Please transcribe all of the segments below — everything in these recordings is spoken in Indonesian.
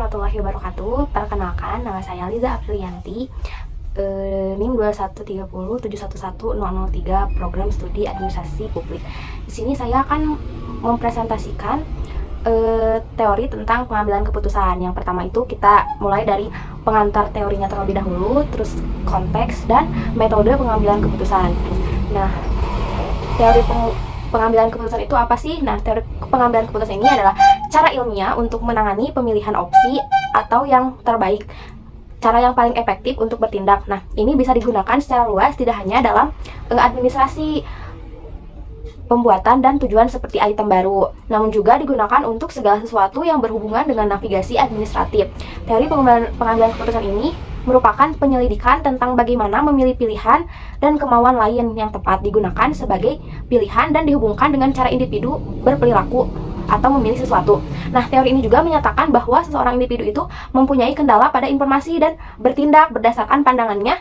warahmatullahi wabarakatuh. Perkenalkan, nama saya Liza Aprilianti, NIM 21307111003, Program Studi Administrasi Publik. Di sini saya akan mempresentasikan teori tentang pengambilan keputusan. Yang pertama itu kita mulai dari pengantar teorinya terlebih dahulu, terus konteks dan metode pengambilan keputusan. Nah, teori pengambilan keputusan itu apa sih? Nah, teori pengambilan keputusan ini adalah cara ilmiah untuk menangani pemilihan opsi atau yang terbaik, cara yang paling efektif untuk bertindak. Nah, ini bisa digunakan secara luas, tidak hanya dalam administrasi, pembuatan dan tujuan seperti item baru, namun juga digunakan untuk segala sesuatu yang berhubungan dengan navigasi administratif. Teori pengambilan keputusan ini merupakan penyelidikan tentang bagaimana memilih pilihan dan kemauan lain yang tepat digunakan sebagai pilihan dan dihubungkan dengan cara individu berperilaku atau memilih sesuatu. Nah, teori ini juga menyatakan bahwa seseorang individu itu mempunyai kendala pada informasi dan bertindak berdasarkan pandangannya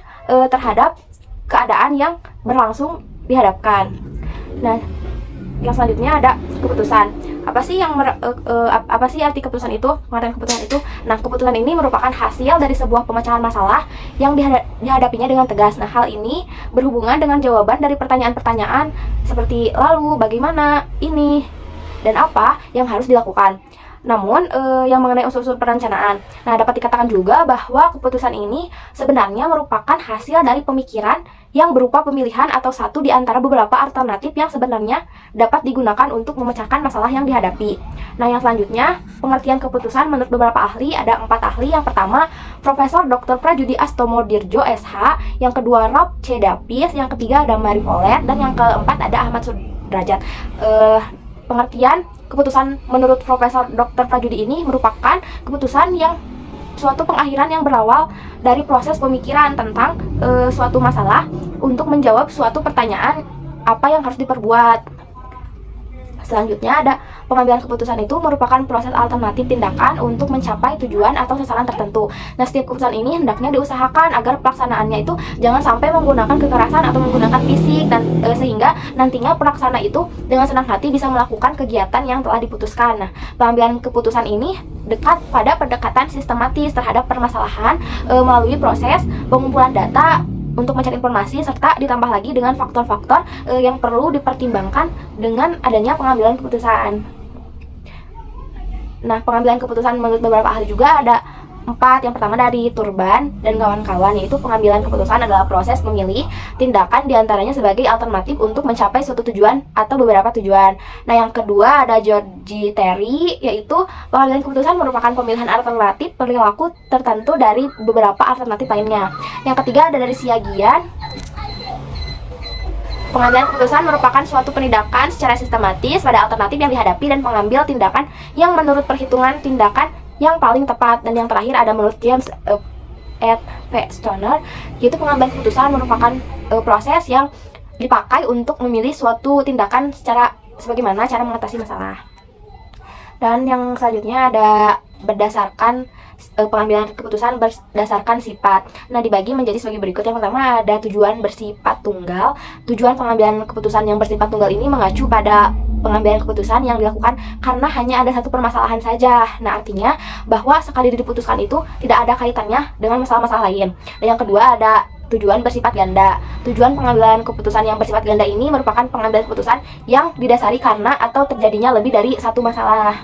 terhadap keadaan yang berlangsung dihadapkan. Nah, yang selanjutnya ada keputusan. Apa sih arti keputusan itu? Pengertian keputusan itu. Nah, keputusan ini merupakan hasil dari sebuah pemecahan masalah yang dihadapinya dengan tegas. Nah, hal ini berhubungan dengan jawaban dari pertanyaan-pertanyaan seperti lalu, bagaimana, ini, dan apa yang harus dilakukan. Namun, yang mengenai unsur-unsur perencanaan. Nah, dapat dikatakan juga bahwa keputusan ini sebenarnya merupakan hasil dari pemikiran yang berupa pemilihan atau satu di antara beberapa alternatif yang sebenarnya dapat digunakan untuk memecahkan masalah yang dihadapi. Nah, yang selanjutnya, pengertian keputusan menurut beberapa ahli, ada 4 ahli. Yang pertama, Profesor Dr. Prajudi Astomo Dirjo SH, yang kedua Rob C. Davis, yang ketiga ada Mary Polet, dan yang keempat ada Ahmad Sudrajat. Pengertian keputusan menurut Profesor Dr. Prajudi ini merupakan keputusan yang suatu pengakhiran yang berawal dari proses pemikiran tentang suatu masalah untuk menjawab suatu pertanyaan apa yang harus diperbuat. Selanjutnya ada pengambilan keputusan itu merupakan proses alternatif tindakan untuk mencapai tujuan atau sasaran tertentu. Nah, setiap keputusan ini hendaknya diusahakan agar pelaksanaannya itu jangan sampai menggunakan kekerasan atau menggunakan fisik, dan sehingga nantinya pelaksana itu dengan senang hati bisa melakukan kegiatan yang telah diputuskan. Nah, pengambilan keputusan ini dekat pada pendekatan sistematis terhadap permasalahan melalui proses pengumpulan data untuk mencari informasi, serta ditambah lagi dengan faktor-faktor yang perlu dipertimbangkan dengan adanya pengambilan keputusan. Nah, pengambilan keputusan menurut beberapa ahli juga ada 4. Yang pertama dari Turban dan kawan-kawan, yaitu pengambilan keputusan adalah proses memilih tindakan diantaranya sebagai alternatif untuk mencapai suatu tujuan atau beberapa tujuan. Nah, yang kedua ada George Terry, yaitu pengambilan keputusan merupakan pemilihan alternatif perilaku tertentu dari beberapa alternatif lainnya. Yang ketiga ada dari Siagian. Pengambilan keputusan merupakan suatu penindakan secara sistematis pada alternatif yang dihadapi dan pengambil tindakan yang menurut perhitungan tindakan yang paling tepat. Dan yang terakhir ada menurut James et P. Stoner, yaitu pengambilan keputusan merupakan proses yang dipakai untuk memilih suatu tindakan sebagaimana cara mengatasi masalah. Dan yang selanjutnya ada berdasarkan pengambilan keputusan berdasarkan sifat. Nah, dibagi menjadi sebagai berikut. Yang pertama ada tujuan bersifat tunggal. Tujuan pengambilan keputusan yang bersifat tunggal ini mengacu pada pengambilan keputusan yang dilakukan karena hanya ada satu permasalahan saja. Nah, artinya bahwa sekali diputuskan itu tidak ada kaitannya dengan masalah-masalah lain. Dan yang kedua ada tujuan bersifat ganda. Tujuan pengambilan keputusan yang bersifat ganda ini merupakan pengambilan keputusan yang didasari karena atau terjadinya lebih dari satu masalah.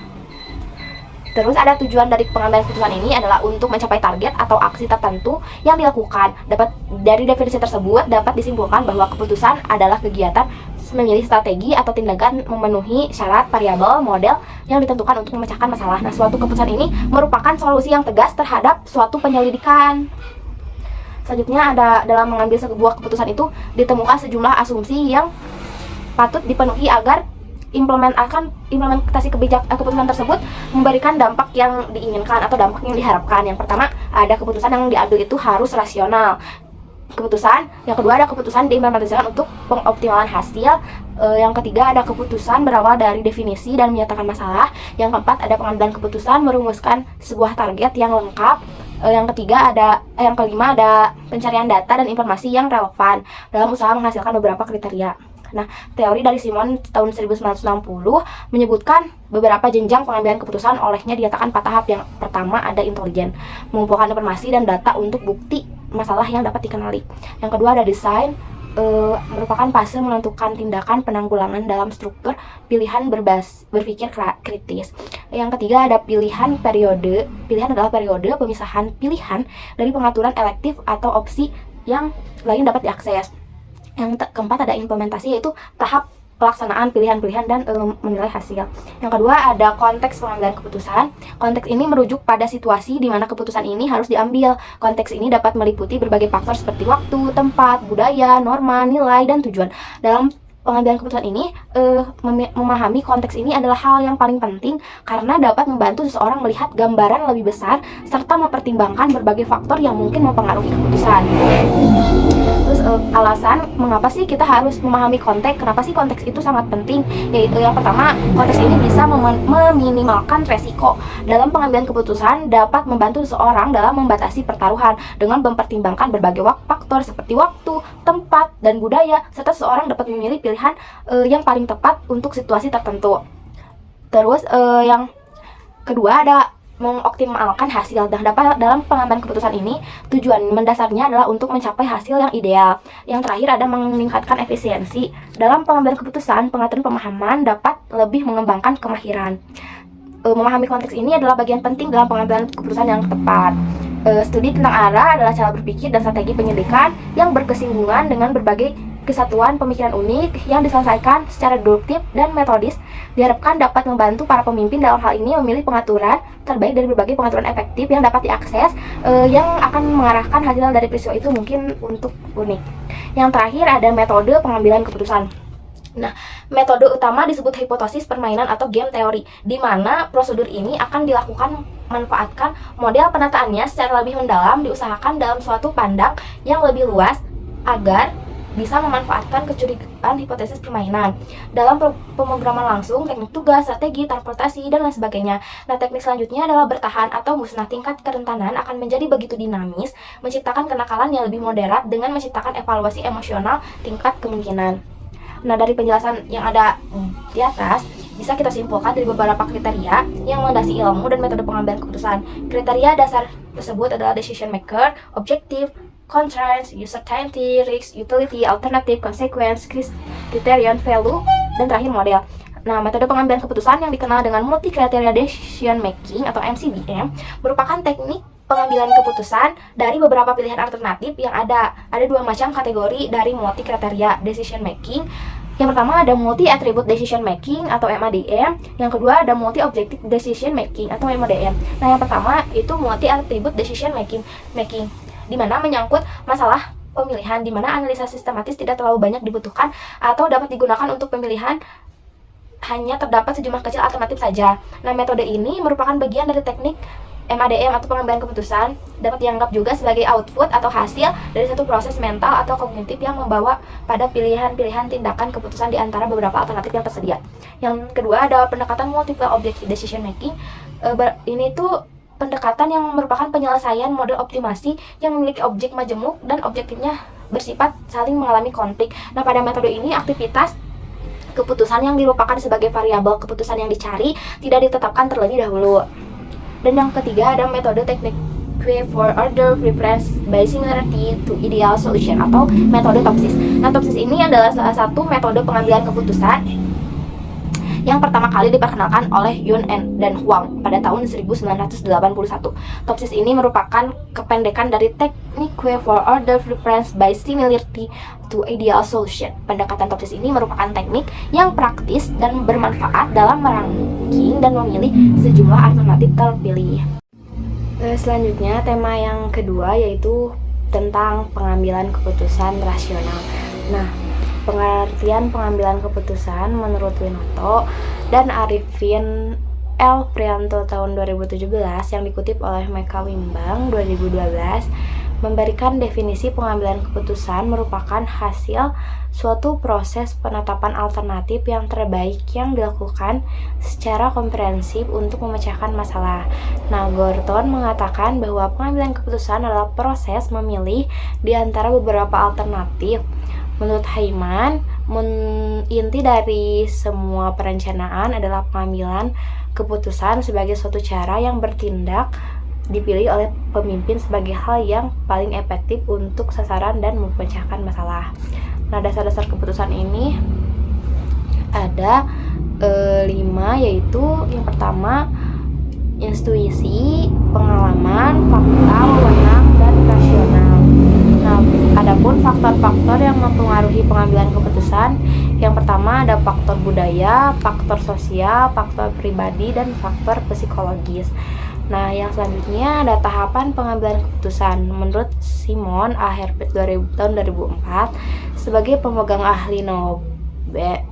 Terus ada tujuan dari pengambilan keputusan ini adalah untuk mencapai target atau aksi tertentu yang dilakukan. Dari definisi tersebut dapat disimpulkan bahwa keputusan adalah kegiatan memilih strategi atau tindakan memenuhi syarat variabel model yang ditentukan untuk memecahkan masalah. Nah, suatu keputusan ini merupakan solusi yang tegas terhadap suatu penyelidikan. Selanjutnya ada dalam mengambil sebuah keputusan itu ditemukan sejumlah asumsi yang patut dipenuhi agar implementasi keputusan tersebut memberikan dampak yang diinginkan atau dampak yang diharapkan. Yang pertama ada keputusan yang diambil itu harus rasional. Yang kedua ada keputusan diimplementasikan untuk pengoptimalan hasil. Yang ketiga ada keputusan berawal dari definisi dan menyatakan masalah. Yang keempat ada pengambilan keputusan merumuskan sebuah target yang lengkap. Yang kelima ada pencarian data dan informasi yang relevan dalam usaha menghasilkan beberapa kriteria. Nah, teori dari Simon tahun 1960 menyebutkan beberapa jenjang pengambilan keputusan, olehnya dinyatakan 4 tahap. Yang pertama ada intelijen, mengumpulkan informasi dan data untuk bukti masalah yang dapat dikenali. Yang kedua ada desain, merupakan fase menentukan tindakan penanggulangan dalam struktur pilihan berpikir kritis. Yang ketiga ada pilihan periode. Pilihan adalah periode pemisahan pilihan dari pengaturan elektif atau opsi yang lain dapat diakses. Yang keempat ada implementasi, yaitu tahap pelaksanaan pilihan-pilihan dan menilai hasil. Yang kedua ada konteks pengambilan keputusan. Konteks ini merujuk pada situasi di mana keputusan ini harus diambil. Konteks ini dapat meliputi berbagai faktor seperti waktu, tempat, budaya, norma, nilai, dan tujuan. Dalam pengambilan keputusan ini, memahami konteks ini adalah hal yang paling penting karena dapat membantu seseorang melihat gambaran lebih besar serta mempertimbangkan berbagai faktor yang mungkin mempengaruhi keputusan. Terus alasan mengapa sih kita harus memahami konteks? Kenapa sih konteks itu sangat penting? Yaitu yang pertama, konteks ini bisa meminimalkan resiko. Dalam pengambilan keputusan dapat membantu seseorang dalam membatasi pertaruhan dengan mempertimbangkan berbagai faktor seperti waktu, tempat, dan budaya, serta seseorang dapat memilih pilihan yang paling tepat untuk situasi tertentu. Terus yang kedua ada mengoptimalkan hasil. Dalam pengambilan keputusan ini, tujuan mendasarnya adalah untuk mencapai hasil yang ideal. Yang terakhir ada meningkatkan efisiensi. Dalam pengambilan keputusan, pengaturan pemahaman dapat lebih mengembangkan kemahiran. Memahami konteks ini adalah bagian penting dalam pengambilan keputusan yang tepat. Studi tentang arah adalah cara berpikir dan strategi penyelidikan yang berkesinggungan dengan berbagai kesatuan pemikiran unik yang diselesaikan secara deduktif dan metodis. Diharapkan dapat membantu para pemimpin dalam hal ini memilih pengaturan terbaik dari berbagai pengaturan efektif yang dapat diakses, yang akan mengarahkan hasil dari peristiwa itu mungkin untuk unik. Yang terakhir ada metode pengambilan keputusan. Nah, metode utama disebut hipotesis permainan atau game teori, di mana prosedur ini akan dilakukan manfaatkan model penataannya secara lebih mendalam, diusahakan dalam suatu pandang yang lebih luas agar bisa memanfaatkan kecurigaan hipotesis permainan dalam pemrograman langsung, teknik tugas, strategi, transportasi, dan lain sebagainya. Nah, teknik selanjutnya adalah bertahan atau musnah. Tingkat kerentanan akan menjadi begitu dinamis, menciptakan kenakalan yang lebih moderat dengan menciptakan evaluasi emosional tingkat kemungkinan. Nah, dari penjelasan yang ada di atas, bisa kita simpulkan dari beberapa kriteria yang melandasi ilmu dan metode pengambilan keputusan. Kriteria dasar tersebut adalah decision maker, objective, constraints, uncertainty, risk, utility, alternative, consequence, criterion, value, dan terakhir model. Nah, metode pengambilan keputusan yang dikenal dengan multi criteria decision making atau MCDM merupakan teknik pengambilan keputusan dari beberapa pilihan alternatif yang ada dua macam kategori dari multi criteria decision making. Yang pertama ada multi attribute decision making atau MADM, yang kedua ada multi objective decision making atau MODM. Nah, yang pertama itu multi attribute decision making di mana menyangkut masalah pemilihan, di mana analisa sistematis tidak terlalu banyak dibutuhkan atau dapat digunakan untuk pemilihan, hanya terdapat sejumlah kecil alternatif saja. Nah, metode ini merupakan bagian dari teknik MADM atau pengambilan keputusan, dapat dianggap juga sebagai output atau hasil dari satu proses mental atau kognitif yang membawa pada pilihan-pilihan tindakan keputusan di antara beberapa alternatif yang tersedia. Yang kedua ada pendekatan multiple objective decision making. Ini tuh pendekatan yang merupakan penyelesaian model optimasi yang memiliki objek majemuk dan objektifnya bersifat saling mengalami konflik. Nah, pada metode ini aktivitas keputusan yang dirupakan sebagai variabel keputusan yang dicari tidak ditetapkan terlebih dahulu. Dan yang ketiga ada metode teknik Q for order preference by similarity to ideal solution atau metode TOPSIS. Nah, TOPSIS ini adalah salah satu metode pengambilan keputusan yang pertama kali diperkenalkan oleh Yun dan Huang pada tahun 1981. TOPSIS ini merupakan kependekan dari teknik Q for order preference by similarity to ideal solution. Pendekatan TOPSIS ini merupakan teknik yang praktis dan bermanfaat dalam meranking dan memilih sejumlah alternatif terpilih. Selanjutnya tema yang kedua yaitu tentang pengambilan keputusan rasional. Nah, pengertian pengambilan keputusan menurut Winoto dan Arifin L. Prianto tahun 2017 yang dikutip oleh Meka Wimbang 2012 memberikan definisi pengambilan keputusan merupakan hasil suatu proses penetapan alternatif yang terbaik yang dilakukan secara komprehensif untuk memecahkan masalah. Nah, Gorton mengatakan bahwa pengambilan keputusan adalah proses memilih di antara beberapa alternatif. Menurut Heyman, Inti dari semua perencanaan adalah pengambilan keputusan sebagai suatu cara yang bertindak dipilih oleh pemimpin sebagai hal yang paling efektif untuk sasaran dan memecahkan masalah. Nah, dasar-dasar keputusan ini ada 5, yaitu yang pertama intuisi, pengalaman, fakta, wewenang, dan rasional. Nah, adapun faktor-faktor yang mempengaruhi pengambilan keputusan, yang pertama ada faktor budaya, faktor sosial, faktor pribadi, dan faktor psikologis. Nah, yang selanjutnya ada tahapan pengambilan keputusan. Menurut Simon A. Herbert tahun 2004 sebagai pemegang ahli Nobel,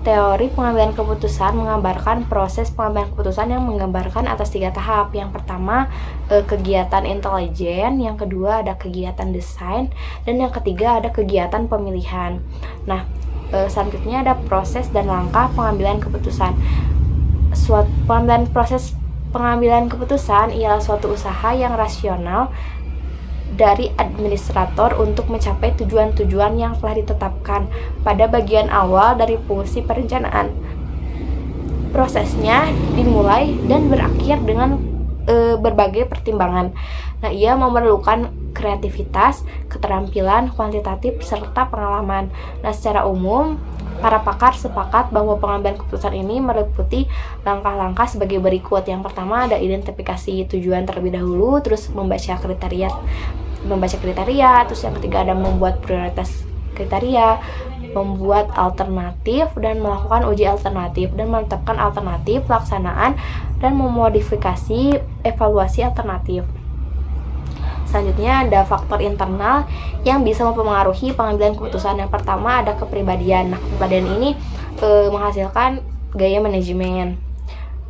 teori pengambilan keputusan menggambarkan proses pengambilan keputusan yang menggambarkan atas 3 tahap. Yang pertama kegiatan intelijen, yang kedua ada kegiatan desain, dan yang ketiga ada kegiatan pemilihan. Nah, selanjutnya ada proses dan langkah pengambilan keputusan. Proses pengambilan keputusan ialah suatu usaha yang rasional dari administrator untuk mencapai tujuan-tujuan yang telah ditetapkan pada bagian awal dari fungsi perencanaan. Prosesnya dimulai dan berakhir dengan berbagai pertimbangan. Nah, ia memerlukan kreativitas, keterampilan kuantitatif, serta pengalaman. Nah, secara umum, para pakar sepakat bahwa pengambilan keputusan ini meliputi langkah-langkah sebagai berikut. Yang pertama ada identifikasi tujuan terlebih dahulu, terus membaca kriteria, terus yang ketiga ada membuat prioritas kriteria, membuat alternatif dan melakukan uji alternatif, dan menetapkan alternatif pelaksanaan dan memodifikasi evaluasi alternatif. Selanjutnya ada faktor internal yang bisa mempengaruhi pengambilan keputusan. Yang pertama ada kepribadian. Nah, kepribadian ini menghasilkan gaya manajemen.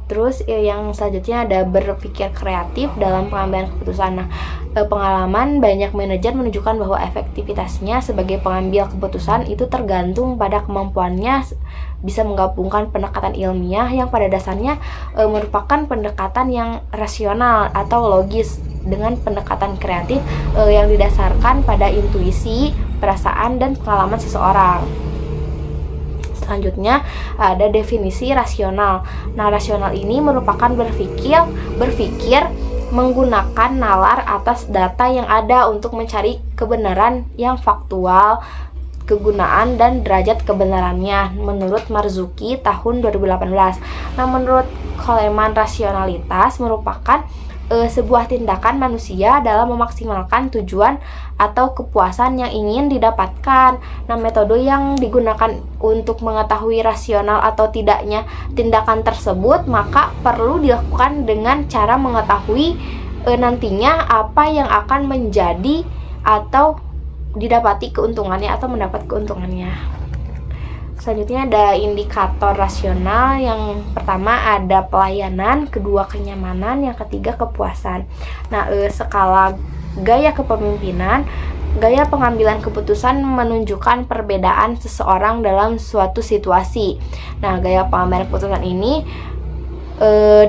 Terus yang selanjutnya ada berpikir kreatif dalam pengambilan keputusan. Nah, pengalaman banyak manajer menunjukkan bahwa efektivitasnya sebagai pengambil keputusan itu tergantung pada kemampuannya bisa menggabungkan pendekatan ilmiah yang pada dasarnya merupakan pendekatan yang rasional atau logis dengan pendekatan kreatif yang didasarkan pada intuisi, perasaan, dan pengalaman seseorang. Selanjutnya ada definisi rasional. Nah, rasional ini merupakan berpikir menggunakan nalar atas data yang ada untuk mencari kebenaran yang faktual, kegunaan, dan derajat kebenarannya menurut Marzuki tahun 2018. Nah, menurut Coleman, rasionalitas merupakan sebuah tindakan manusia dalam memaksimalkan tujuan atau kepuasan yang ingin didapatkan. Nah, metode yang digunakan untuk mengetahui rasional atau tidaknya tindakan tersebut maka perlu dilakukan dengan cara mengetahui nantinya apa yang akan menjadi atau didapati keuntungannya atau mendapat keuntungannya. Selanjutnya ada indikator rasional. Yang pertama ada pelayanan, kedua kenyamanan, yang ketiga kepuasan. Nah, skala gaya kepemimpinan, gaya pengambilan keputusan menunjukkan perbedaan seseorang dalam suatu situasi. Nah, gaya pengambilan keputusan ini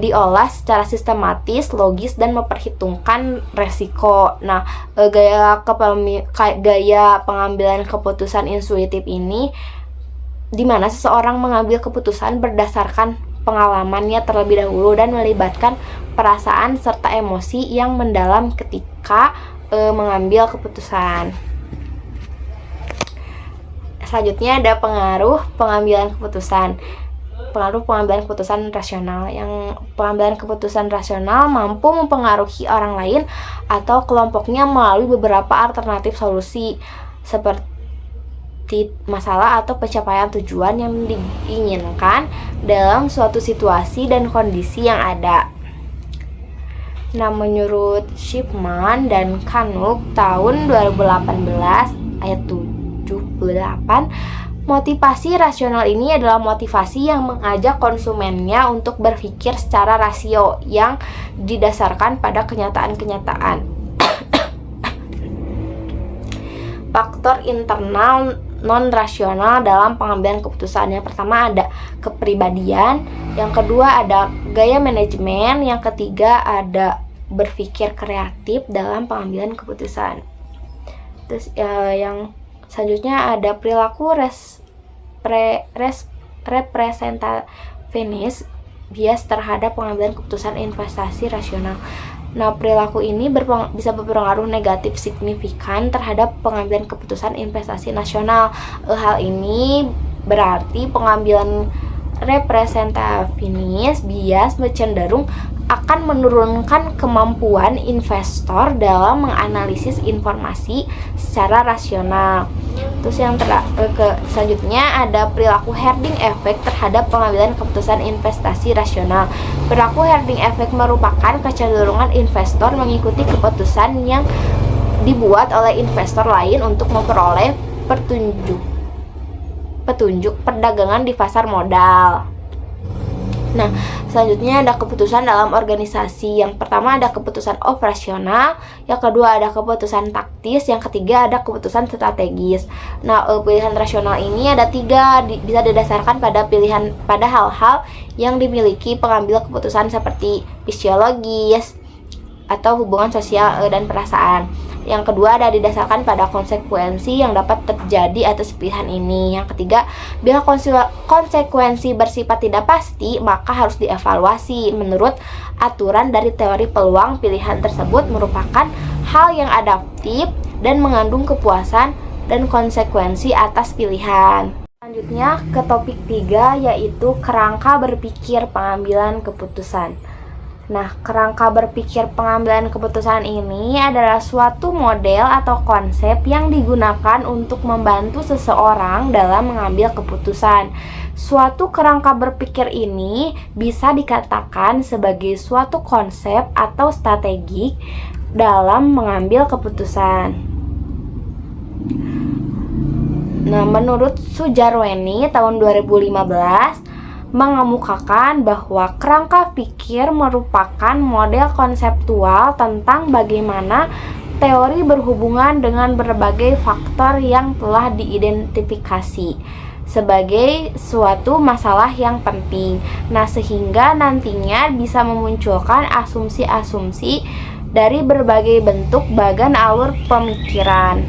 diolah secara sistematis, logis, dan memperhitungkan resiko. Nah, gaya pengambilan keputusan intuitif ini di mana seseorang mengambil keputusan berdasarkan pengalamannya terlebih dahulu dan melibatkan perasaan serta emosi yang mendalam ketika mengambil keputusan. Selanjutnya ada pengaruh pengambilan keputusan. Pengaruh pengambilan keputusan rasional. Yang pengambilan keputusan rasional mampu mempengaruhi orang lain atau kelompoknya melalui beberapa alternatif solusi seperti masalah atau pencapaian tujuan yang diinginkan dalam suatu situasi dan kondisi yang ada. Nah, menurut Shipman dan Kanuk tahun 2018 ayat 78, motivasi rasional ini adalah motivasi yang mengajak konsumennya untuk berpikir secara rasio yang didasarkan pada kenyataan-kenyataan. Faktor internal non-rasional dalam pengambilan keputusan. Yang pertama ada kepribadian, yang kedua ada gaya manajemen, yang ketiga ada berpikir kreatif dalam pengambilan keputusan. Terus yang Selanjutnya ada perilaku representativeness bias terhadap pengambilan keputusan investasi rasional. Nah, perilaku ini bisa berpengaruh negatif signifikan terhadap pengambilan keputusan investasi nasional. Hal ini berarti pengambilan representativeness bias cenderung akan menurunkan kemampuan investor dalam menganalisis informasi secara rasional. Terus yang selanjutnya ada perilaku herding effect terhadap pengambilan keputusan investasi rasional. Perilaku herding effect merupakan kecenderungan investor mengikuti keputusan yang dibuat oleh investor lain untuk memperoleh petunjuk perdagangan di pasar modal. Nah, selanjutnya ada keputusan dalam organisasi. Yang pertama ada keputusan operasional, yang kedua ada keputusan taktis, yang ketiga ada keputusan strategis. Nah, pilihan rasional ini ada 3, bisa didasarkan pada hal-hal yang dimiliki pengambil keputusan seperti fisiologis atau hubungan sosial dan perasaan. Yang kedua ada didasarkan pada konsekuensi yang dapat terjadi atas pilihan ini. Yang ketiga, bila konsekuensi bersifat tidak pasti, maka harus dievaluasi. Menurut aturan dari teori peluang, pilihan tersebut merupakan hal yang adaptif dan mengandung kepuasan dan konsekuensi atas pilihan. Selanjutnya ke topik 3, yaitu kerangka berpikir pengambilan keputusan. Nah, kerangka berpikir pengambilan keputusan ini adalah suatu model atau konsep yang digunakan untuk membantu seseorang dalam mengambil keputusan. Suatu kerangka berpikir ini bisa dikatakan sebagai suatu konsep atau strategi dalam mengambil keputusan. Nah, menurut Sujarweni tahun 2015 mengemukakan bahwa kerangka pikir merupakan model konseptual tentang bagaimana teori berhubungan dengan berbagai faktor yang telah diidentifikasi sebagai suatu masalah yang penting. Nah, sehingga nantinya bisa memunculkan asumsi-asumsi dari berbagai bentuk bagan alur pemikiran.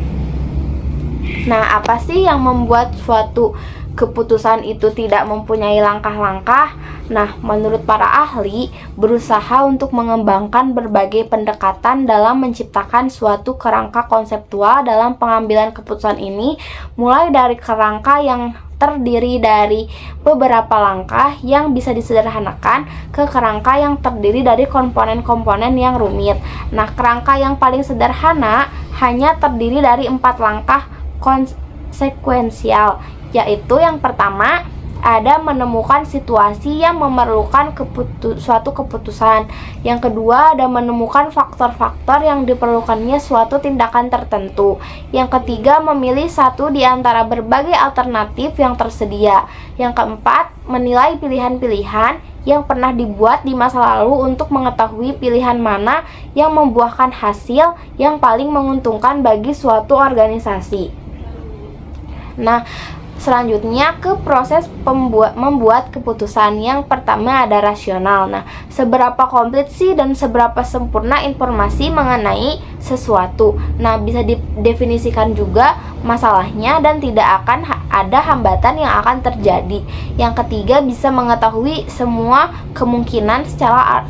Nah, apa sih yang membuat suatu keputusan itu tidak mempunyai langkah-langkah? Nah, menurut para ahli, berusaha untuk mengembangkan berbagai pendekatan dalam menciptakan suatu kerangka konseptual dalam pengambilan keputusan ini, mulai dari kerangka yang terdiri dari beberapa langkah yang bisa disederhanakan ke kerangka yang terdiri dari komponen-komponen yang rumit. Nah, kerangka yang paling sederhana hanya terdiri dari 4 langkah konsekuensial, yaitu yang pertama ada menemukan situasi yang memerlukan suatu keputusan. Yang kedua ada menemukan faktor-faktor yang diperlukannya suatu tindakan tertentu. Yang ketiga memilih satu di antara berbagai alternatif yang tersedia. Yang keempat menilai pilihan-pilihan yang pernah dibuat di masa lalu untuk mengetahui pilihan mana yang membuahkan hasil yang paling menguntungkan bagi suatu organisasi. Nah, selanjutnya ke proses membuat keputusan. Yang pertama ada rasional. Nah, seberapa komplit sih dan seberapa sempurna informasi mengenai sesuatu. Nah, bisa didefinisikan juga masalahnya dan tidak akan ada hambatan yang akan terjadi. Yang ketiga bisa mengetahui semua kemungkinan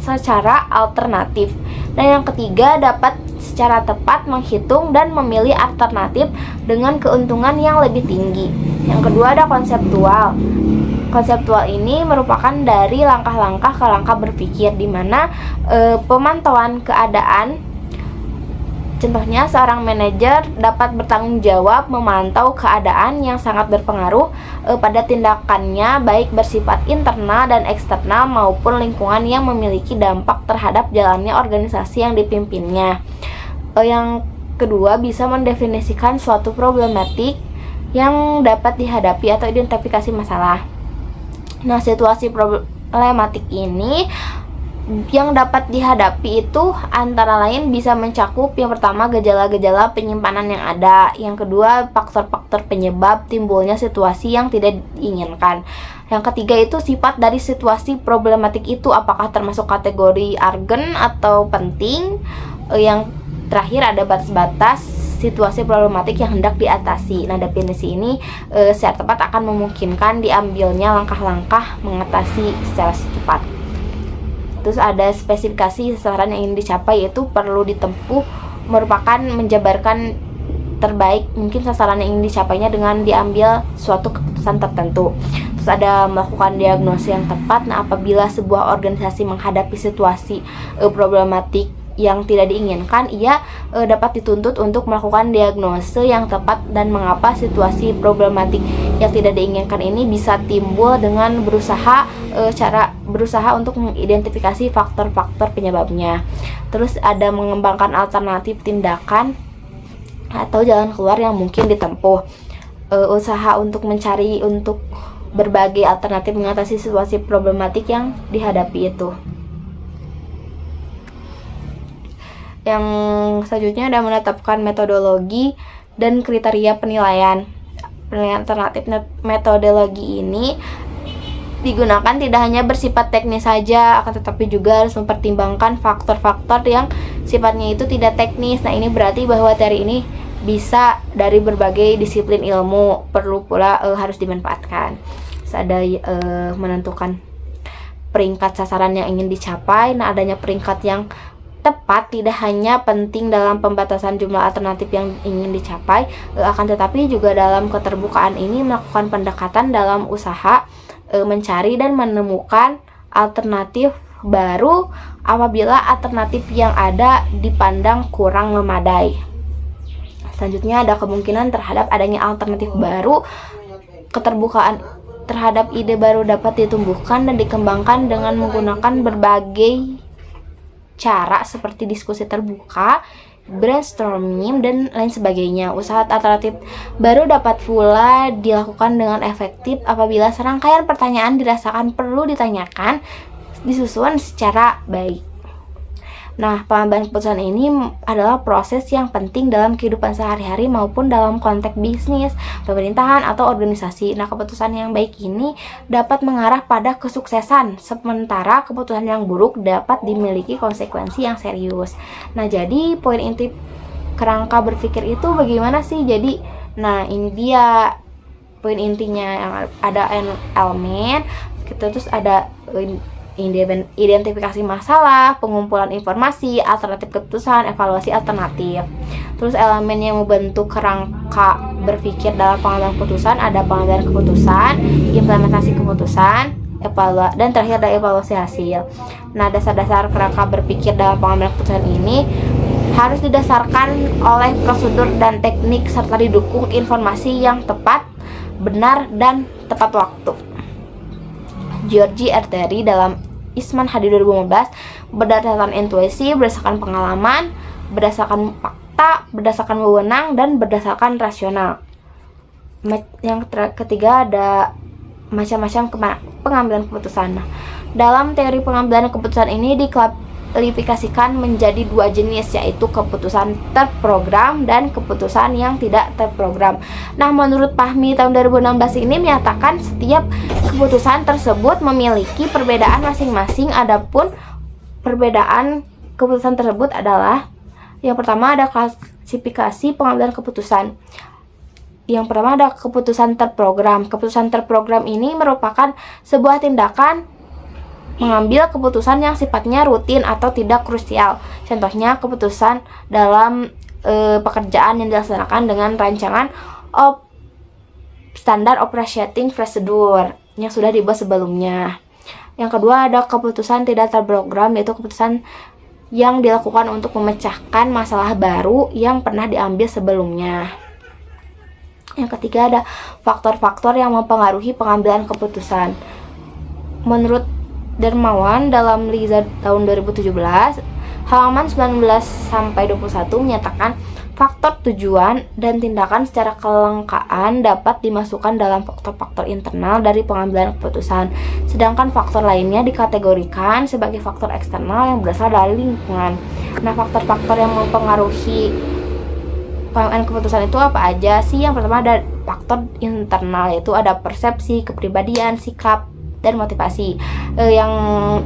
secara alternatif. Dan yang ketiga dapat secara tepat menghitung dan memilih alternatif dengan keuntungan yang lebih tinggi. Yang kedua ada konseptual. Konseptual ini merupakan dari langkah-langkah ke langkah berpikir, di mana pemantauan keadaan. Contohnya seorang manajer dapat bertanggung jawab memantau keadaan yang sangat berpengaruh pada tindakannya, baik bersifat internal dan eksternal maupun lingkungan yang memiliki dampak terhadap jalannya organisasi yang dipimpinnya. Yang kedua bisa mendefinisikan suatu problematik yang dapat dihadapi atau identifikasi masalah. Nah, situasi problematik ini yang dapat dihadapi itu antara lain bisa mencakup yang pertama gejala-gejala penyimpanan yang ada, yang kedua faktor-faktor penyebab timbulnya situasi yang tidak diinginkan, yang ketiga itu sifat dari situasi problematik itu apakah termasuk kategori urgent atau penting, yang terakhir ada batas-batas situasi problematik yang hendak diatasi. Nah, definisi ini secara tepat akan memungkinkan diambilnya langkah-langkah mengatasi secara cepat. Terus ada spesifikasi sasaran yang ingin dicapai, yaitu perlu ditempuh merupakan menjabarkan terbaik mungkin sasaran yang ingin dicapainya dengan diambil suatu keputusan tertentu. Terus ada melakukan diagnosis yang tepat. Nah, apabila sebuah organisasi menghadapi situasi problematik yang tidak diinginkan, ia dapat dituntut untuk melakukan diagnosis yang tepat dan mengapa situasi problematik yang tidak diinginkan ini bisa timbul dengan berusaha untuk mengidentifikasi faktor-faktor penyebabnya. Terus ada mengembangkan alternatif tindakan atau jalan keluar yang mungkin ditempuh. Usaha untuk mencari untuk berbagai alternatif mengatasi situasi problematik yang dihadapi itu. Yang selanjutnya ada menetapkan metodologi dan kriteria penilaian. Penilaian alternatif metodologi ini digunakan tidak hanya bersifat teknis saja, akan tetapi juga harus mempertimbangkan faktor-faktor yang sifatnya itu tidak teknis. Nah, ini berarti bahwa teori ini bisa dari berbagai disiplin ilmu, perlu pula harus dimanfaatkan. Terus ada menentukan peringkat sasaran yang ingin dicapai. Nah, adanya peringkat yang tepat tidak hanya penting dalam pembatasan jumlah alternatif yang ingin dicapai, akan tetapi juga dalam keterbukaan ini melakukan pendekatan dalam usaha mencari dan menemukan alternatif baru apabila alternatif yang ada dipandang kurang memadai. Selanjutnya ada kemungkinan terhadap adanya alternatif baru. Keterbukaan terhadap ide baru dapat ditumbuhkan dan dikembangkan dengan menggunakan berbagai cara seperti diskusi terbuka, brainstorming, dan lain sebagainya. Usaha alternatif baru dapat pula dilakukan dengan efektif apabila serangkaian pertanyaan dirasakan perlu ditanyakan disusun secara baik. Nah, pengambilan keputusan ini adalah proses yang penting dalam kehidupan sehari-hari maupun dalam konteks bisnis, pemerintahan, atau organisasi. Nah, keputusan yang baik ini dapat mengarah pada kesuksesan, sementara keputusan yang buruk dapat dimiliki konsekuensi yang serius. Nah, jadi poin inti kerangka berpikir itu bagaimana sih? Jadi, nah ini dia poin intinya, yang ada elemen, terus ada identifikasi masalah, pengumpulan informasi, alternatif keputusan, evaluasi alternatif. Terus elemen yang membentuk kerangka berpikir dalam pengambilan keputusan ada pengambilan keputusan, implementasi keputusan, dan terakhir ada evaluasi hasil. Nah, dasar-dasar kerangka berpikir dalam pengambilan keputusan ini harus didasarkan oleh prosedur dan teknik serta didukung informasi yang tepat, benar, dan tepat waktu. George R. Terry dalam Eastman Hadi 2015, berdasarkan intuisi, berdasarkan pengalaman, berdasarkan fakta, berdasarkan wewenang, dan berdasarkan rasional. Yang ketiga ada macam-macam pengambilan keputusan. Nah, dalam teori pengambilan keputusan ini diklasifikasikan menjadi dua jenis, yaitu keputusan terprogram dan keputusan yang tidak terprogram. Nah, menurut Fahmi tahun 2016 ini menyatakan setiap keputusan tersebut memiliki perbedaan masing-masing. Adapun perbedaan keputusan tersebut adalah, yang pertama ada klasifikasi pengambilan keputusan. Yang pertama ada keputusan terprogram. Keputusan terprogram ini merupakan sebuah tindakan mengambil keputusan yang sifatnya rutin atau tidak krusial. Contohnya keputusan dalam pekerjaan yang dilaksanakan dengan rancangan standar operating procedure yang sudah dibuat sebelumnya. Yang kedua ada keputusan tidak terprogram, yaitu keputusan yang dilakukan untuk memecahkan masalah baru yang pernah diambil sebelumnya. Yang ketiga ada faktor-faktor yang mempengaruhi pengambilan keputusan. Menurut Dermawan dalam Liza tahun 2017, halaman 19-21 menyatakan faktor tujuan dan tindakan secara kelangkaan dapat dimasukkan dalam faktor-faktor internal dari pengambilan keputusan, sedangkan faktor lainnya dikategorikan sebagai faktor eksternal yang berasal dari lingkungan. Nah, faktor-faktor yang mempengaruhi pengambilan keputusan itu apa aja sih? Yang pertama ada faktor internal, yaitu ada persepsi, kepribadian, sikap, dan motivasi. Yang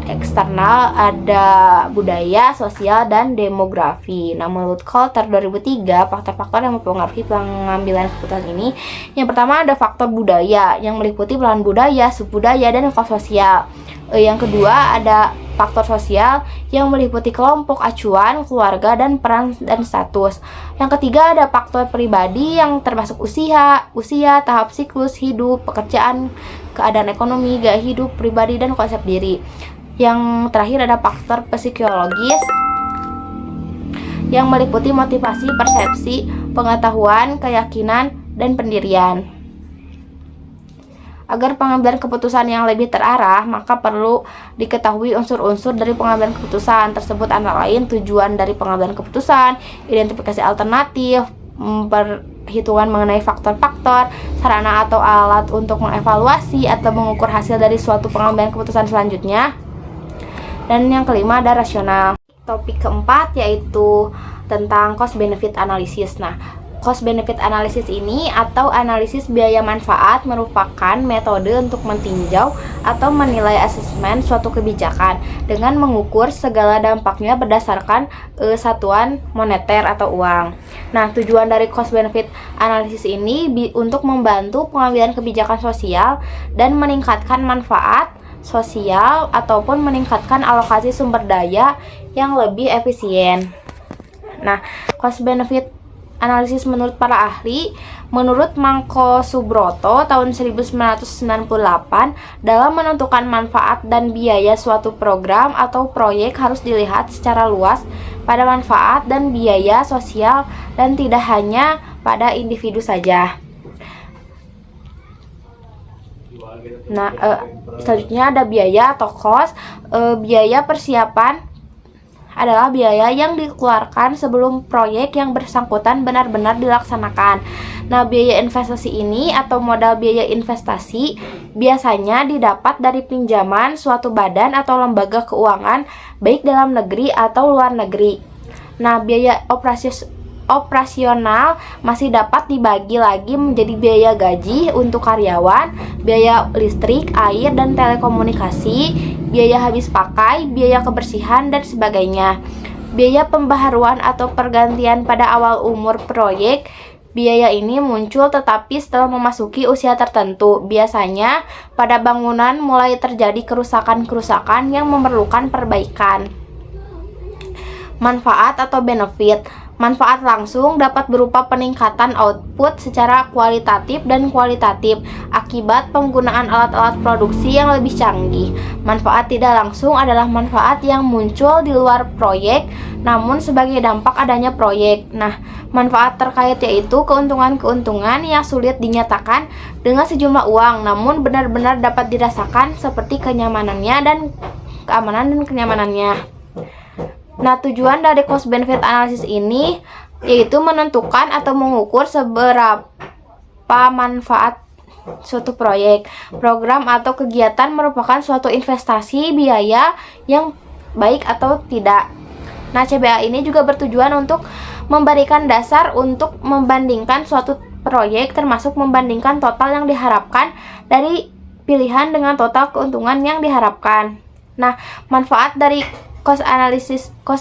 eksternal ada budaya, sosial, dan demografi. Nah, menurut Coulter 2003, faktor-faktor yang mempengaruhi pengambilan keputusan ini, yang pertama ada faktor budaya yang meliputi belahan budaya, subbudaya, dan kelas sosial. Yang kedua ada faktor sosial yang meliputi kelompok, acuan, keluarga, dan peran dan status. Yang ketiga ada faktor pribadi yang termasuk usia, tahap siklus hidup, pekerjaan, keadaan ekonomi, gaya hidup, pribadi, dan konsep diri. Yang terakhir ada faktor psikologis yang meliputi motivasi, persepsi, pengetahuan, keyakinan, dan pendirian. Agar pengambilan keputusan yang lebih terarah, maka perlu diketahui unsur-unsur dari pengambilan keputusan tersebut, antara lain tujuan dari pengambilan keputusan, identifikasi alternatif, perhitungan mengenai faktor-faktor, sarana atau alat untuk mengevaluasi atau mengukur hasil dari suatu pengambilan keputusan selanjutnya. Dan yang kelima ada rasional. Topik keempat yaitu tentang cost benefit analysis. Nah, cost benefit analysis ini atau analisis biaya manfaat merupakan metode untuk meninjau atau menilai asesmen suatu kebijakan dengan mengukur segala dampaknya berdasarkan satuan moneter atau uang. Nah, tujuan dari cost benefit analysis ini untuk membantu pengambilan kebijakan sosial dan meningkatkan manfaat sosial ataupun meningkatkan alokasi sumber daya yang lebih efisien. Nah, cost benefit analisis menurut para ahli, menurut Mangko Subroto tahun 1998, dalam menentukan manfaat dan biaya suatu program atau proyek harus dilihat secara luas pada manfaat dan biaya sosial dan tidak hanya pada individu saja. Nah, selanjutnya ada biaya atau cost. Biaya persiapan adalah biaya yang dikeluarkan sebelum proyek yang bersangkutan benar-benar dilaksanakan. Nah, biaya investasi ini atau modal biaya investasi biasanya didapat dari pinjaman suatu badan atau lembaga keuangan baik dalam negeri atau luar negeri. Nah, biaya operasional masih dapat dibagi lagi menjadi biaya gaji untuk karyawan, biaya listrik, air, dan telekomunikasi, biaya habis pakai, biaya kebersihan, dan sebagainya. Biaya pembaharuan atau pergantian pada awal umur proyek, biaya ini muncul tetapi setelah memasuki usia tertentu. Biasanya pada bangunan mulai terjadi kerusakan-kerusakan yang memerlukan perbaikan. Manfaat atau benefit. Manfaat langsung dapat berupa peningkatan output secara kualitatif dan kualitatif akibat penggunaan alat-alat produksi yang lebih canggih. Manfaat tidak langsung adalah manfaat yang muncul di luar proyek namun sebagai dampak adanya proyek. Nah, manfaat terkait yaitu keuntungan-keuntungan yang sulit dinyatakan dengan sejumlah uang namun benar-benar dapat dirasakan seperti kenyamanannya dan keamanan dan kenyamanannya. Nah, tujuan dari cost benefit analysis ini yaitu menentukan atau mengukur seberapa manfaat suatu proyek, program atau kegiatan merupakan suatu investasi biaya yang baik atau tidak. Nah, CBA ini juga bertujuan untuk memberikan dasar untuk membandingkan suatu proyek termasuk membandingkan total yang diharapkan dari pilihan dengan total keuntungan yang diharapkan. Nah, manfaat dari cost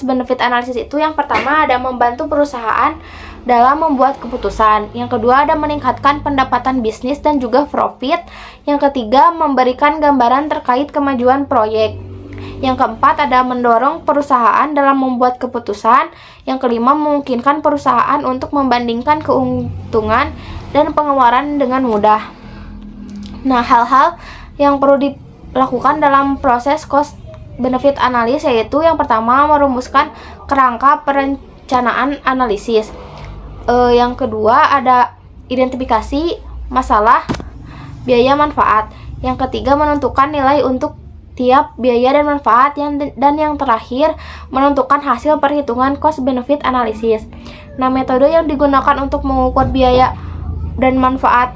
benefit analysis itu yang pertama ada membantu perusahaan dalam membuat keputusan. Yang kedua ada meningkatkan pendapatan bisnis dan juga profit. Yang ketiga memberikan gambaran terkait kemajuan proyek. Yang keempat ada mendorong perusahaan dalam membuat keputusan. Yang kelima memungkinkan perusahaan untuk membandingkan keuntungan dan pengeluaran dengan mudah. Nah, hal-hal yang perlu dilakukan dalam proses cost benefit analysis yaitu yang pertama merumuskan kerangka perencanaan analisis. Yang kedua ada identifikasi masalah biaya manfaat. Yang ketiga menentukan nilai untuk tiap biaya dan manfaat dan yang terakhir menentukan hasil perhitungan cost benefit analysis. Nah, metode yang digunakan untuk mengukur biaya dan manfaat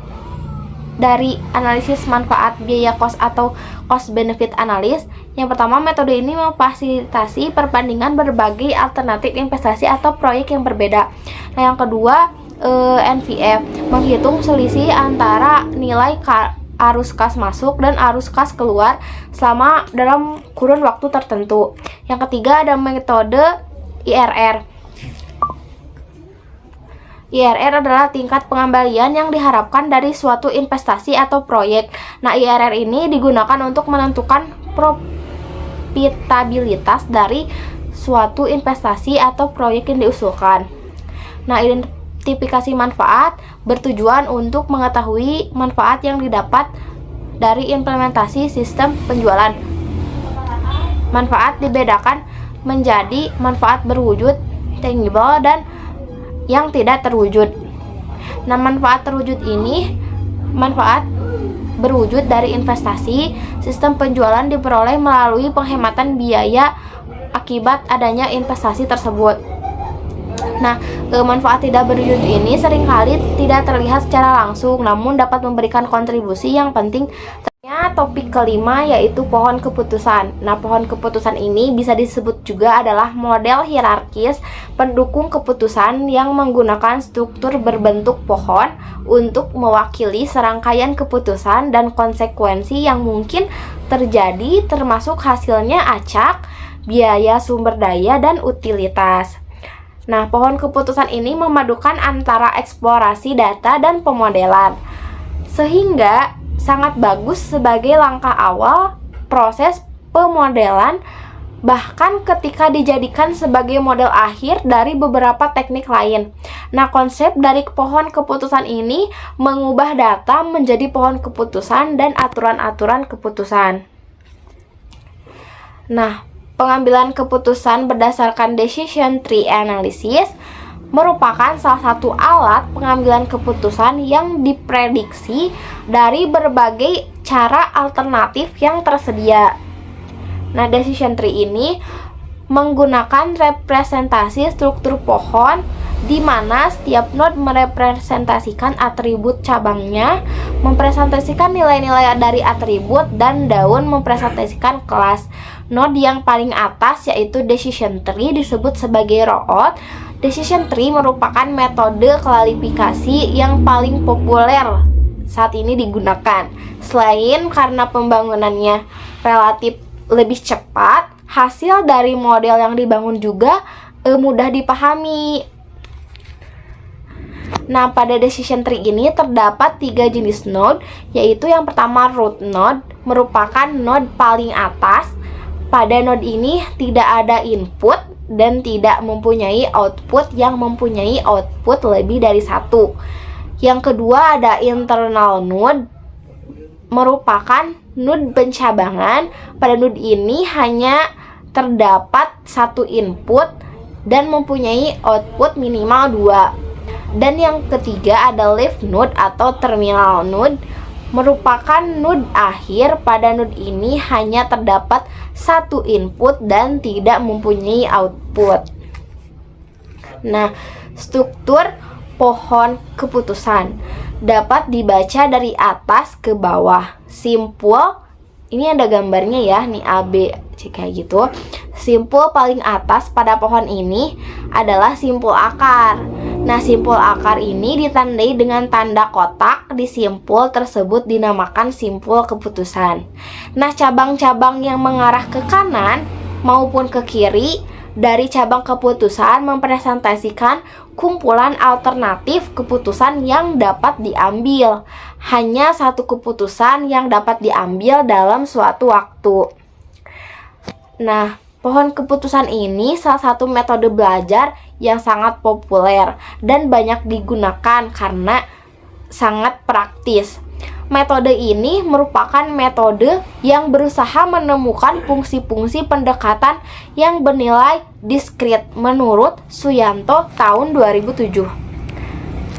dari analisis manfaat biaya cost atau cost benefit analysis. Yang pertama, metode ini memfasilitasi perbandingan berbagai alternatif investasi atau proyek yang berbeda. Nah, yang kedua NVF menghitung selisih antara nilai arus kas masuk dan arus kas keluar selama dalam kurun waktu tertentu. Yang ketiga ada metode IRR. IRR adalah tingkat pengembalian yang diharapkan dari suatu investasi atau proyek. Nah, IRR ini digunakan untuk menentukan profitabilitas dari suatu investasi atau proyek yang diusulkan. Nah, identifikasi manfaat bertujuan untuk mengetahui manfaat yang didapat dari implementasi sistem penjualan. Manfaat dibedakan menjadi manfaat berwujud, tangible, dan yang tidak terwujud. Nah, manfaat terwujud ini manfaat berwujud dari investasi. Sistem penjualan diperoleh melalui penghematan biaya akibat adanya investasi tersebut. Nah, manfaat tidak berwujud ini seringkali tidak terlihat secara langsung, namun dapat memberikan kontribusi yang penting. Topik kelima yaitu pohon keputusan. Nah, pohon keputusan ini bisa disebut juga adalah model hierarkis pendukung keputusan yang menggunakan struktur berbentuk pohon untuk mewakili serangkaian keputusan dan konsekuensi yang mungkin terjadi, termasuk hasilnya acak, biaya sumber daya, dan utilitas. Nah, pohon keputusan ini memadukan antara eksplorasi data dan pemodelan, sehingga sangat bagus sebagai langkah awal proses pemodelan, bahkan ketika dijadikan sebagai model akhir dari beberapa teknik lain. Nah, konsep dari pohon keputusan ini mengubah data menjadi pohon keputusan dan aturan-aturan keputusan. Nah, pengambilan keputusan berdasarkan decision tree analysis merupakan salah satu alat pengambilan keputusan yang diprediksi dari berbagai cara alternatif yang tersedia. Nah, decision tree ini menggunakan representasi struktur pohon di mana setiap node merepresentasikan atribut cabangnya, mempresentasikan nilai-nilai dari atribut, dan daun mempresentasikan kelas. Node yang paling atas yaitu decision tree disebut sebagai root. Decision tree merupakan metode klasifikasi yang paling populer saat ini digunakan. Selain karena pembangunannya relatif lebih cepat, hasil dari model yang dibangun juga mudah dipahami. Nah, pada decision tree ini terdapat 3 jenis node, yaitu yang pertama root node, merupakan node paling atas. Pada node ini tidak ada input dan tidak mempunyai output yang mempunyai output lebih dari 1. Yang kedua ada internal node, merupakan node pencabangan. Pada node ini hanya terdapat 1 input dan mempunyai output minimal 2. Dan yang ketiga ada leaf node atau terminal node, merupakan node akhir. Pada node ini hanya terdapat 1 input dan tidak mempunyai output. Nah, struktur pohon keputusan dapat dibaca dari atas ke bawah. Simpul, ini ada gambarnya ya, nih A, B, C kayak gitu. Simpul paling atas pada pohon ini adalah simpul akar. Nah, simpul akar ini ditandai dengan tanda kotak di simpul tersebut dinamakan simpul keputusan. Nah, cabang-cabang yang mengarah ke kanan maupun ke kiri dari cabang keputusan mempresentasikan kumpulan alternatif keputusan yang dapat diambil. Hanya 1 keputusan yang dapat diambil dalam suatu waktu. Nah, pohon keputusan ini salah satu metode belajar yang sangat populer dan banyak digunakan karena sangat praktis. Metode ini merupakan metode yang berusaha menemukan fungsi-fungsi pendekatan yang bernilai diskrit menurut Suyanto tahun 2007.